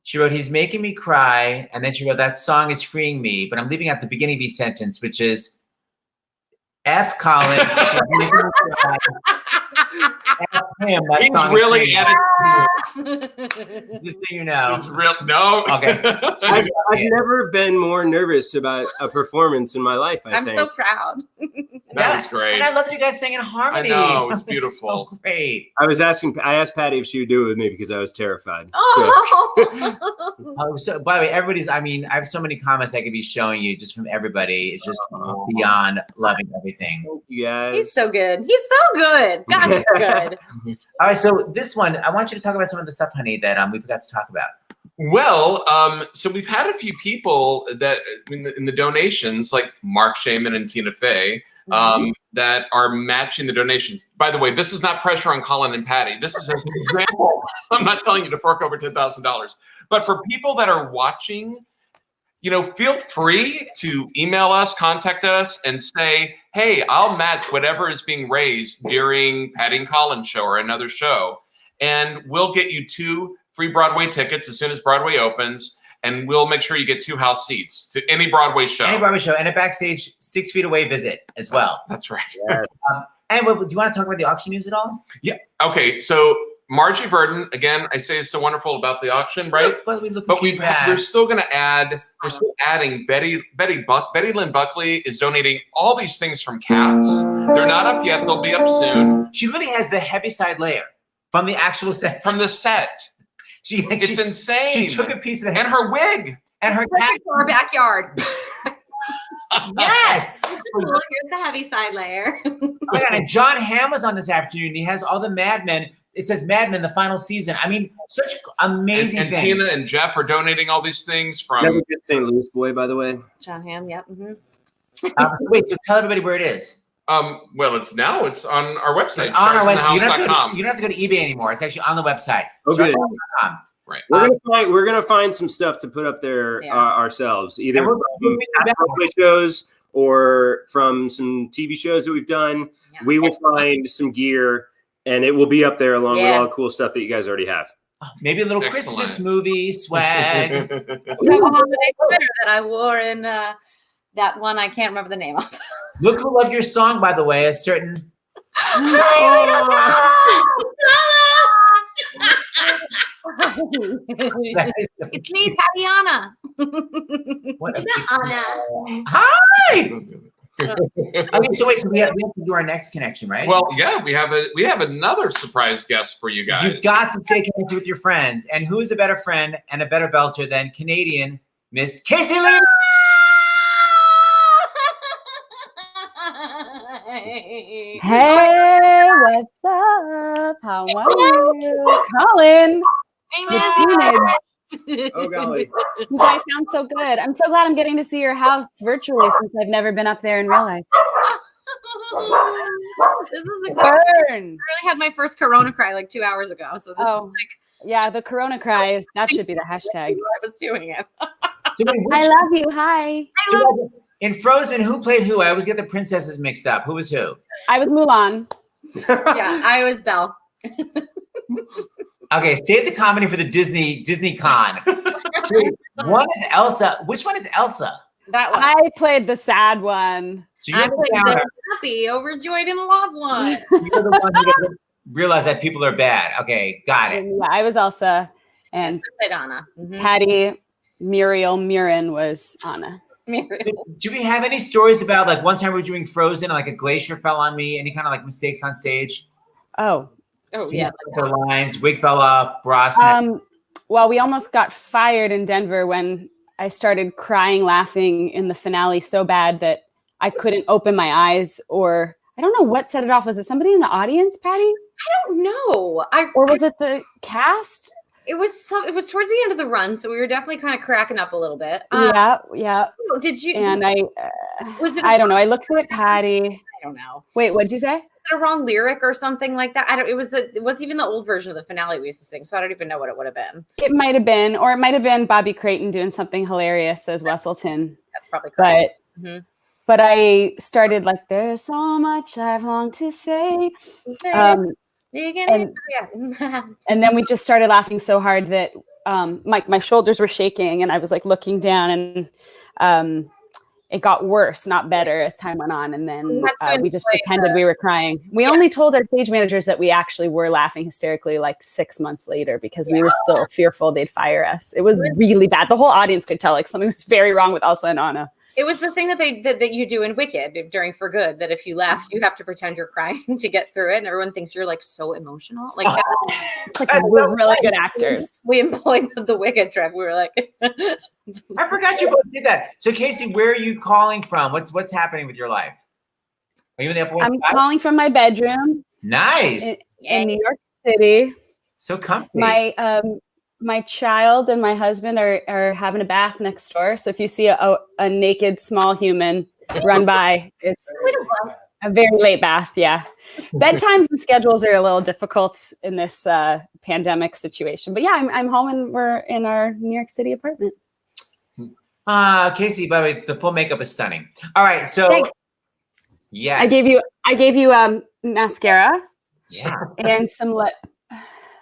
She wrote, "He's making me cry," and then she wrote, "That song is freeing me," but I'm leaving out the beginning of each sentence, which is F Colin. F him. That He's song is really freeing me. added. Just so you know. It's real. No. Okay. I've never been more nervous about a performance in my life. I'm think. so proud. That was great. And I loved you guys singing in harmony. I know, it was That beautiful. so great. I asked Patty if she would do it with me because I was terrified. Oh. So, by the way, I have so many comments I could be showing you just from everybody. It's just beyond loving everything. You guys. He's so good. He's so good. God, he's good. All right, so this one, I want you to talk about some of the stuff, honey, that we forgot to talk about. Well, so we've had a few people that in the donations, like Mark Shaman and Tina Fey, that are matching the donations. By the way, this is not pressure on Colin and Patty. This is an example. I'm not telling you to fork over $10,000. But for people that are watching, feel free to email us, contact us, and say, hey, I'll match whatever is being raised during Patty and Colin's show or another show. And we'll get you 2 free Broadway tickets as soon as Broadway opens. And we'll make sure you get 2 house seats to any Broadway show. Any Broadway show, and a backstage 6 feet away visit as well. That's right. Yeah. And do you want to talk about the auction news at all? Yeah. Okay. So Margie Verdon, again, I say is so wonderful about the auction, right? But we're still going to add. We're still adding Betty Lynn Buckley is donating all these things from Cats. They're not up yet. They'll be up soon. She literally has the heavy-side layer from the actual set. From the set. It's insane. She took a piece of and her wig and her cat for our backyard. Yes. Here's the heavy side layer. Oh my God, and John Hamm was on this afternoon. He has all the Mad Men. It says Mad Men, the final season. I mean, such amazing and things. Tina and Jeff are donating all these things from. Never good St. Louis boy, by the way. John Hamm, yep. Wait, so tell everybody where it is. Well, it's on our website. It's on our website. You don't starsinthehouse.com. have to go to eBay anymore. It's actually on the website. Okay. Starsinthehouse.com. Right. We're gonna find some stuff to put up there ourselves, either from Broadway shows or from some TV shows that we've done. Yeah. We will find some gear, and it will be up there along with all the cool stuff that you guys already have. Maybe a little Christmas movie swag. We have a holiday sweater that I wore in that one I can't remember the name of. Look who loved your song, by the way, a certain. It's me, Tatiana. What is that, Anna? Hi. Okay, so wait, so we have to do our next connection, right? Well, yeah, we have another surprise guest for you guys. You've got to stay connected with your friends, and who is a better friend and a better belter than Canadian Miss Casey Lee? Hey, what's up? How are you? Colin. Oh, golly. You guys sound so good. I'm so glad I'm getting to see your house virtually since I've never been up there in real life. This is exciting. I Burn. really had my first Corona cry like 2 hours ago. So this is like, yeah, the Corona cry that should be the hashtag. I was doing it. I love you. Hi. I love you. In Frozen, who played who? I always get the princesses mixed up. Who was who? I was Mulan. Yeah, I was Belle. Okay, save the comedy for the Disney Con. One is Elsa. Which one is Elsa? That one. I played the sad one. So I you're played the the happy, overjoyed, and loved one. You're the one who doesn't realize that people are bad. Okay, got it. Yeah, I was Elsa, and I played Anna. Patty Murin was Anna. Do we have any stories about like one time we were doing Frozen and like a glacier fell on me? Any kind of like mistakes on stage? Oh yeah. The lines, wig fell off, bra. Well, we almost got fired in Denver when I started crying, laughing in the finale so bad that I couldn't open my eyes, or I don't know what set it off. Was it somebody in the audience, Patty? I don't know. Or was it the cast? It was towards the end of the run, so we were definitely kind of cracking up a little bit. Yeah. Did you? And was it? I don't know. I looked at Patty. I don't know. Wait, what did you say? A wrong lyric or something like that. It was even the old version of the finale we used to sing, so I don't even know what it would have been. It might have been, or it might have been Bobby Creighton doing something hilarious as Wesselton. That's probably correct. But I started like, there's so much I've longed to say. And then we just started laughing so hard that my shoulders were shaking, and I was like looking down, and it got worse, not better, as time went on. And then we just enjoy pretended we were crying. We only told our stage managers that we actually were laughing hysterically like 6 months later because we were still fearful they'd fire us. It was really bad. The whole audience could tell like something was very wrong with Elsa and Anna. It was the thing that you do in Wicked during For Good, that if you laugh, you have to pretend you're crying to get through it. And everyone thinks you're like so emotional. Like, we're really good actors. We employed the Wicked trick. We were like, I forgot you both did that. So Casey, where are you calling from? What's happening with your life? Are you in the Upper West I'm Side? calling from my bedroom. Nice. In New York City. So comfy. My child and my husband are having a bath next door. So if you see a naked small human run by, it's a very late bath. Yeah. Bedtimes and schedules are a little difficult in this pandemic situation. But yeah, I'm home and we're in our New York City apartment. Casey, by the way, the full makeup is stunning. All right. So Thanks. yeah. I gave you mascara. Yeah. And some lip.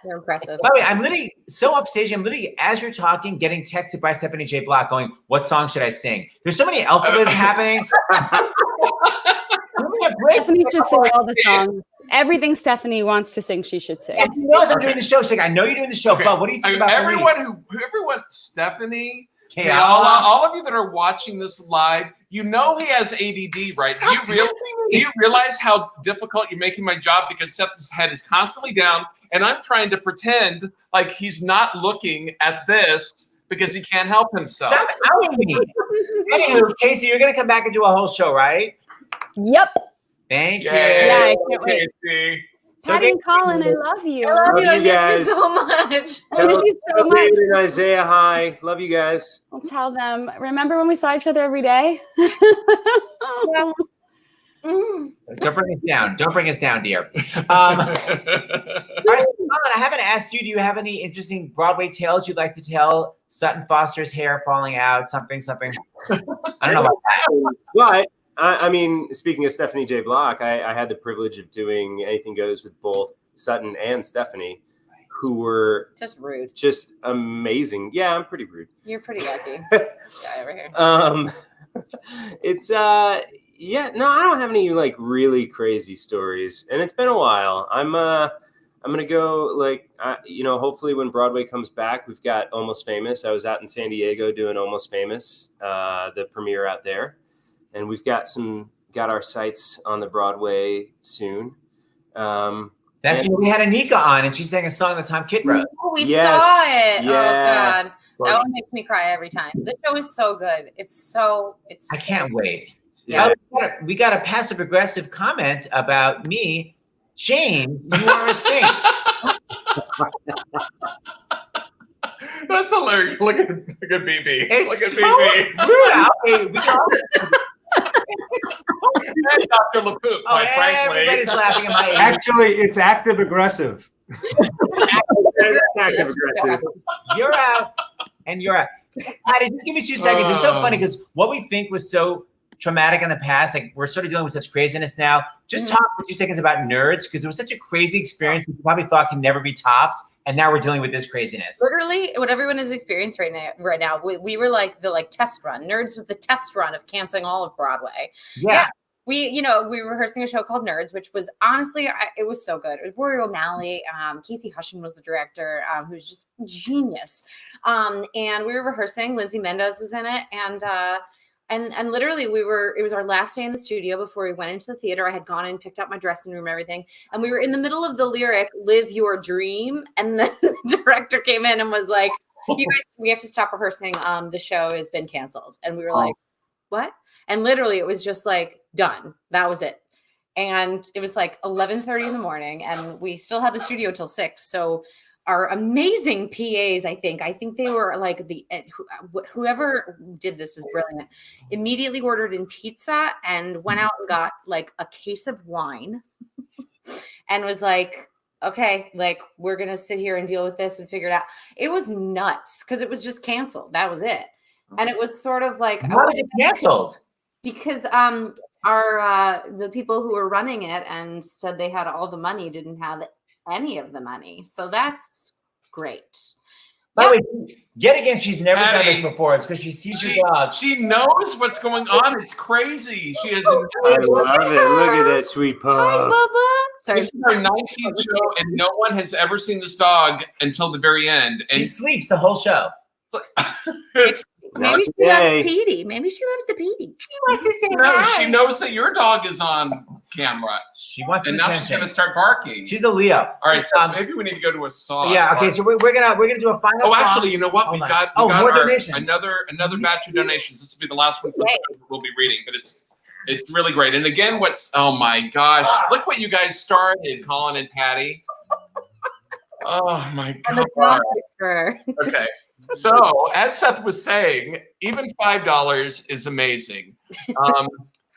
they're impressive. By the way, I'm literally so upstage. I'm literally, as you're talking, getting texted by Stephanie J. Block going, what song should I sing? There's so many alphabets happening. Stephanie should sing all the songs. Everything Stephanie wants to sing, she should sing. Yeah, she knows I'm doing the show. She's like, I know you're doing the show, but what do you think about everyone? Stephanie, Kayla, all of you that are watching this live, you know he has ADD, right? Do you realize how difficult you're making my job because Seth's head is constantly down, and I'm trying to pretend like he's not looking at this because he can't help himself. Stop outing me. Anywho, Casey, you're gonna come back and do a whole show, right? Yep. Thank you. Yeah, I can't wait. Casey. Patty and Colin, I love you. I love you. I miss guys. you so much. I miss you so much. David and Isaiah, hi. Love you guys. I'll tell them. Remember when we saw each other every day? Yes. Don't bring us down. Don't bring us down, dear. All right, so Colin, I haven't asked you, do you have any interesting Broadway tales you'd like to tell? Sutton Foster's hair falling out, something. I don't know about that. But I mean, speaking of Stephanie J. Block, I had the privilege of doing Anything Goes with both Sutton and Stephanie, who were Just rude. just amazing. Yeah, I'm pretty rude. You're pretty lucky. This guy over here. It's yeah, no, I don't have any like really crazy stories, and it's been a while. I'm gonna go like hopefully when Broadway comes back, we've got Almost Famous. I was out in San Diego doing Almost Famous, the premiere out there, and we've got our sights on the Broadway soon. We had Anika on, and she sang a song that Tom Kidd wrote. Oh, we Yes, saw it. yeah. Oh God, that one makes me cry every time. The show is so good. I can't wait. Yeah. We got a passive aggressive comment about me. James, you are a saint. That's hilarious. Look at BB. It's Look at so BB. rude. Okay, we all And Dr. LaPoop, quite frankly. everybody's laughing at my age. Actually, it's active aggressive. Active aggressive. You're out, and you're out. Patty, just give me 2 seconds. It's so funny because what we think was so traumatic in the past, like we're sort of dealing with such craziness now. Just talk for 2 seconds about Nerds, because it was such a crazy experience that you probably thought can never be topped, and now we're dealing with this craziness. Literally, what everyone has experienced right now, we were like the test run. Nerds was the test run of canceling all of Broadway. Yeah. We were rehearsing a show called Nerds, which was honestly, it was so good. It was Rory O'Malley. Casey Hushin was the director, who's just genius. And we were rehearsing. Lindsay Mendez was in it, and literally it was our last day in the studio before we went into the theater. I had gone in, picked up my dressing room and everything. And we were in the middle of the lyric, "Live Your Dream." And then the director came in and was like, "You guys, we have to stop rehearsing. The show has been canceled." And we were like, "What?" And literally it was just like, done. That was it. And it was like 11:30 in the morning, and we still had the studio till 6. So our amazing PAs, I think they were like whoever did this was brilliant. Immediately ordered in pizza and went out and got like a case of wine and was like, okay, like we're going to sit here and deal with this and figure it out. It was nuts because it was just canceled. That was it. And it was sort of like, why was it canceled? Because the people who were running it and said they had all the money didn't have any of the money. So that's great. By the way, yet again, she's never done Patty, this before. It's because she sees your dog. She knows what's going on. It's crazy. She has I love it. Look at that sweet Hi, pup. Bubba. Sorry. This is our 19th show, and no one has ever seen this dog until the very end. She And sleeps the whole show. it's, Maybe she loves Petey. Maybe she loves the Petey. She wants to say no, hi. she knows that your dog is on camera, She wants and some now she's attention. going to start barking. She's a Leo. All right, so maybe we need to go to a song. Yeah. Okay. So we're gonna do a final. Oh, song. actually, you know what? Hold We on. got more our- donations. another batch of donations. This will be the last one Yay. we'll be reading, but it's really great. And again, oh my gosh, look what you guys started, Colin and Patty. Oh my I'm a god. dog whisperer. Okay. So as Seth was saying, even $5 is amazing.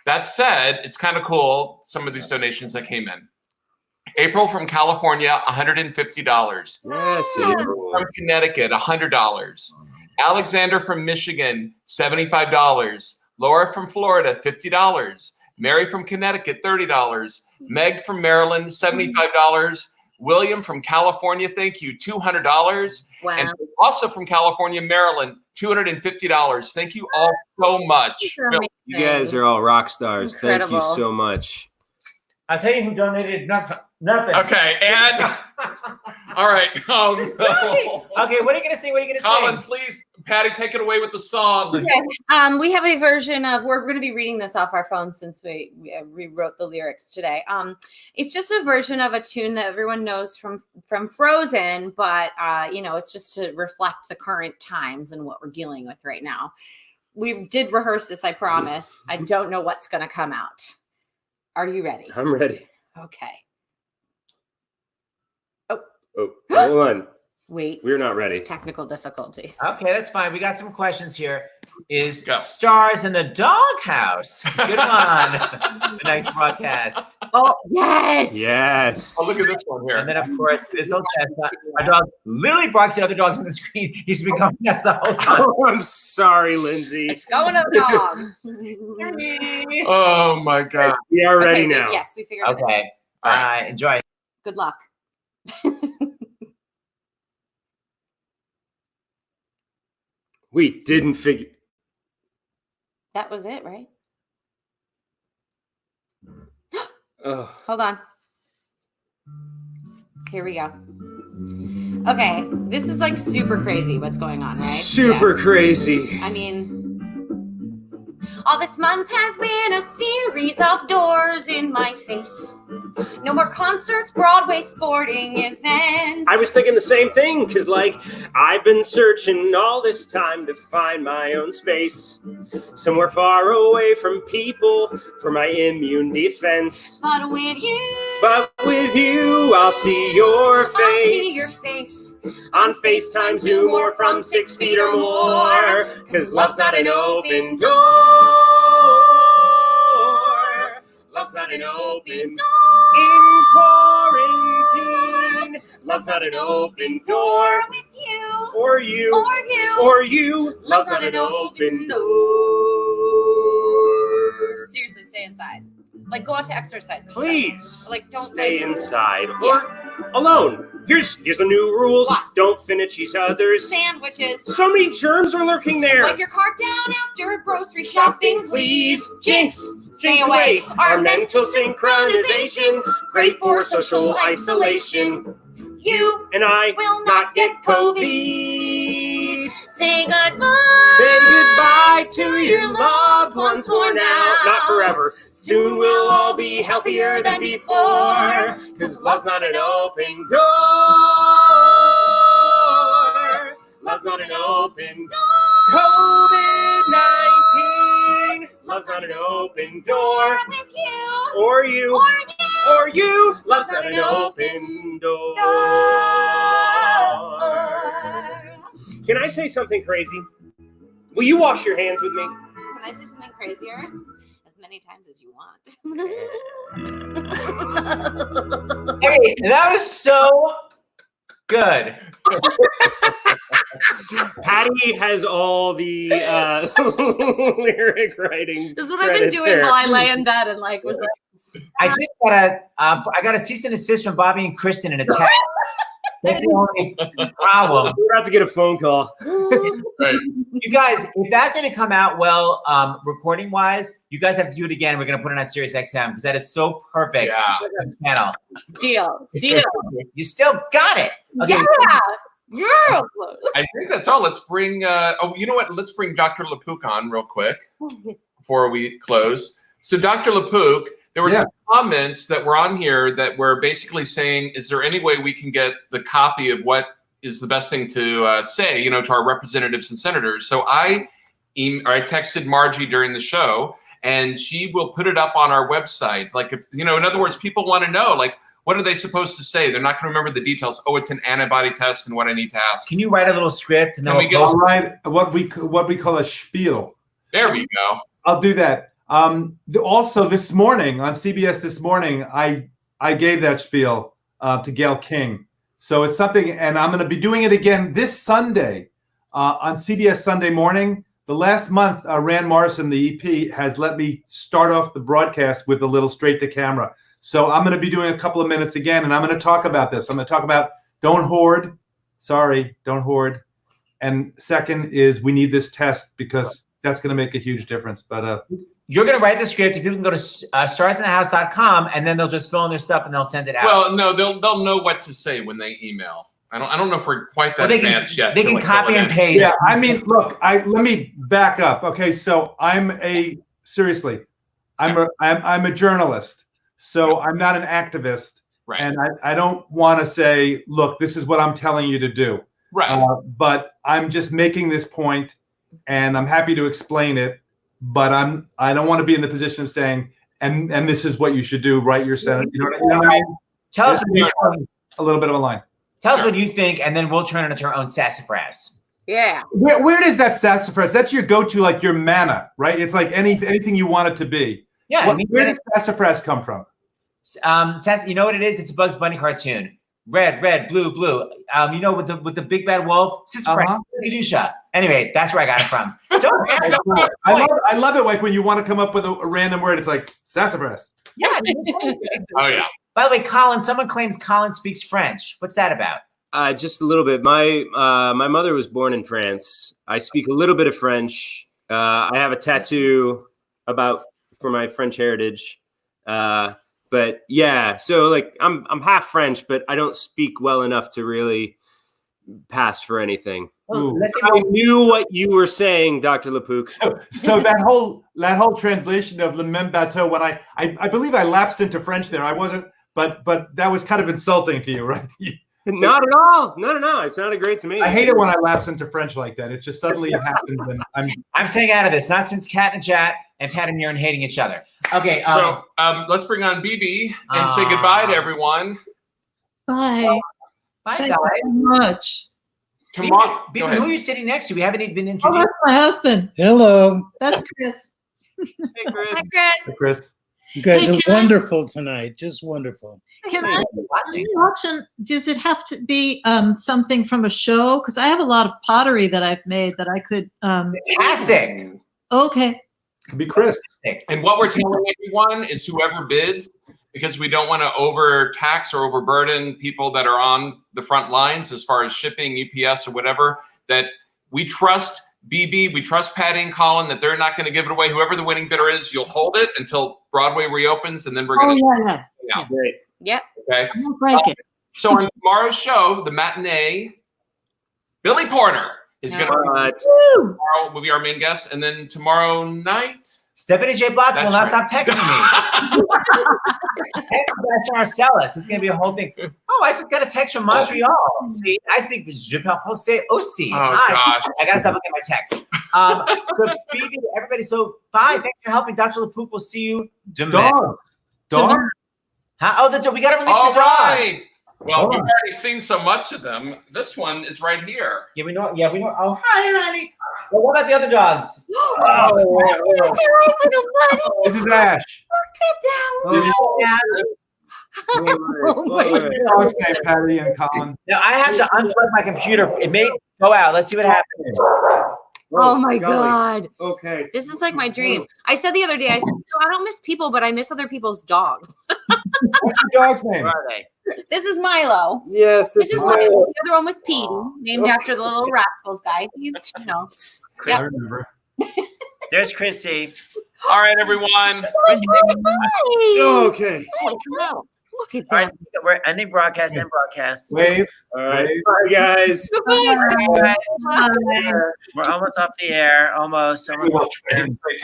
That said, it's kind of cool, some of these donations that came in. April from California, $150. Yes, From Connecticut, $100. Alexander from Michigan, $75. Laura from Florida, $50. Mary from Connecticut, $30. Meg from Maryland, $75. William from California, thank you, $200. Wow. And also from California, Maryland, $250. Thank you all so much. You're Really. You guys are all rock stars. Thank you Incredible. so much. I'll tell you who donated nothing. Okay, and all right. Oh, no. Okay. What are you gonna sing? What are you gonna Colin, sing? please, Patty, take it away with the song. Okay. We have a version of. We're going to be reading this off our phone since we rewrote the lyrics today. It's just a version of a tune that everyone knows from Frozen, but it's just to reflect the current times and what we're dealing with right now. We did rehearse this, I promise. I don't know what's going to come out. Are you ready? I'm ready. Okay. Oh, hold on. Wait. We're not ready. Technical difficulty. Okay, that's fine. We got some questions here. Is Go. Stars in the Doghouse? Good one. The nice broadcast. Oh, yes. Yes. Oh, look at this one here. And then, of course, this old chestnut. Our dog literally barks at other dogs on the screen. He's been coming us the whole time. Oh, I'm sorry, Lindsay. It's going to the dogs. Oh my God. We are ready Okay, now. Yes, we figured it out. Okay. Enjoy. Good luck. We didn't figure. That was it, right? Oh. Hold on. Here we go. Okay, this is like super crazy what's going on, right? Super crazy. Yeah. I mean, all this month has been a series of doors in my face. No more concerts, Broadway sporting events. I was thinking the same thing, because, I've been searching all this time to find my own space. Somewhere far away from people for my immune defense. But with you, I'll see your face. I'll see your face. On FaceTime, Zoom, or from 6 feet or more. Because love's not an open door. Love's not an open door. In quarantine, love's not an open door. With you, Or you, or you, or you, love's not an open door. Seriously, stay inside. Go out to exercise. And please. stuff. Don't stay inside or alone. Here's the new rules. What? Don't finish each other's sandwiches. So many germs are lurking there. Wipe your cart down after grocery shopping, please. Jinx, Stay away. Our mental synchronization, great for social isolation. You And I will not get COVID. Say goodbye. Say goodbye to your loved ones for now. Not forever. Soon we'll all be healthier than before. Cause love's not an open door. Love's not an open door. COVID-19. Love's not an open door. With you, Or you. or you. Or you. Love's not an open door. Can I say something crazy? Will you wash your hands with me? Can I say something crazier? As many times as you want. Hey, that was so good. Patty has all the lyric writing. This is what I've been doing while I lay in bed and was like. I just got a cease and desist from Bobby and Kristen in a text. That's the only problem. We're about to get a phone call. Right. You guys, if that didn't come out well, recording wise, you guys have to do it again. We're gonna put it on Sirius XM because that is so perfect. Yeah. Channel. Deal. You still got it. Okay. Yeah. Yes. I think that's all. Let's bring. You know what? Let's bring Dr. LaPook on real quick before we close. So, Dr. LaPook, there were some comments that were on here that were basically saying, "Is there any way we can get the copy of what is the best thing to say, to our representatives and senators?" So I texted Margie during the show, and she will put it up on our website. Like, if, in other words, people want to know, like, what are they supposed to say? They're not going to remember the details. Oh, it's an antibody test and what I need to ask. Can you write a little script? And Can we get what we call a spiel? There we go. I'll do that. Also, this morning on CBS this morning, I gave that spiel to Gayle King. So it's something, and I'm going to be doing it again this Sunday on CBS Sunday Morning. The last month, Rand Morrison, the EP, has let me start off the broadcast with a little straight to camera. So I'm going to be doing a couple of minutes again, and I'm going to talk about this. I'm going to talk about don't hoard. Sorry, don't hoard. And second is we need this test because that's going to make a huge difference. But you're going to write the script. If people can go to starsinthehouse.com, and then they'll just fill in their stuff and they'll send it out. Well, no, they'll know what to say when they email. I don't know if we're quite that advanced yet. They can copy and paste. Yeah, I mean, look, let me back up. Okay, so I'm a journalist. So I'm not an activist, right? And I don't want to say, look, this is what I'm telling you to do, right? But I'm just making this point, and I'm happy to explain it. But I don't want to be in the position of saying, and this is what you should do. Write your Senate. You know what I mean? Tell us a little bit of a line. Tell us what you think, and then we'll turn it into our own sassafras. Yeah. Where does that sassafras? That's your go-to, like your manna, right? It's like anything you want it to be. Yeah. Where did sassafras come from? You know what it is? It's a Bugs Bunny cartoon. Red, red, blue, blue. With the big bad wolf. Anyway, that's where I got it from. I love it. Like when you want to come up with a random word, it's like sassafras. Yeah. Oh yeah. By the way, Colin, someone claims Colin speaks French. What's that about? Just a little bit. My mother was born in France. I speak a little bit of French. I have a tattoo for my French heritage. But yeah, so like I'm half French, but I don't speak well enough to really pass for anything. I knew what you were saying, Dr. LaPook. So that whole translation of Le Même Bateau, when I believe I lapsed into French there. I wasn't, but that was kind of insulting to you, right? Not at all. No. It sounded great to me. I hate it when I lapse into French like that. It just suddenly happens, and I'm staying out of this. Not since Cat and Chat and Pat and Murin hating each other. Okay. So let's bring on BB and say goodbye to everyone. Bye. Bye, Thank guys. you so much. Tomorrow, BB, who are you sitting next to? We haven't even been Oh, introduced. that's my husband. Hello. That's Chris. Hey, Chris. Hi, Chris. Chris. You guys Hey, are can I- wonderful tonight. Just wonderful. Can I auction? Does it have to be something from a show? Because I have a lot of pottery that I've made that I could. Fantastic. Okay. Could be Chris. And what we're telling everyone is whoever bids, because we don't want to overtax or overburden people that are on the front lines as far as shipping, UPS or whatever, that we trust BB, we trust Patti and Colin that they're not going to give it away. Whoever the winning bidder is, you'll hold it until Broadway reopens, and then we're going to. Yeah. Great. Yep. Okay. I won't break it. So on tomorrow's show, the matinee, Billy Porter is going to tomorrow will be our main guest, and then tomorrow night, Stephanie J. Block will not That's stop texting me. That's Marcellus. It's going to be a whole thing. Oh, I just got a text from Montreal. See, I speak with Je parle français aussi. Oh, Hi. gosh. I got to stop looking at my text. So, BB, everybody, so bye. Thanks for helping. Dr. LaPook will see you tomorrow. Dog. Huh? Oh, we got to release all the dogs. right. Well, we've already seen so much of them. This one is right here. Yeah, we know. Yeah, we know. Oh, hi, honey. Well, what about the other dogs? This is Ash. Dog's name, Patti and Colin. Now I have to unplug my computer. It may go out. Let's see what happens. Oh my God. Okay. This is like my dream. I said the other day, I said, no, I don't miss people, but I miss other people's dogs. What's your dog's name? Where are they? This is Milo. Yes, This this is is Milo. my. The other one was Petey, named after the little rascals guy. He's, I remember. There's Chrissy. All right, everyone. Okay. Oh, come out. Look at All right, that. we're ending broadcast and broadcast. Wave. All right. Wave. Bye, guys. All right, Bye. we're almost off the air. Almost. Well trained. Take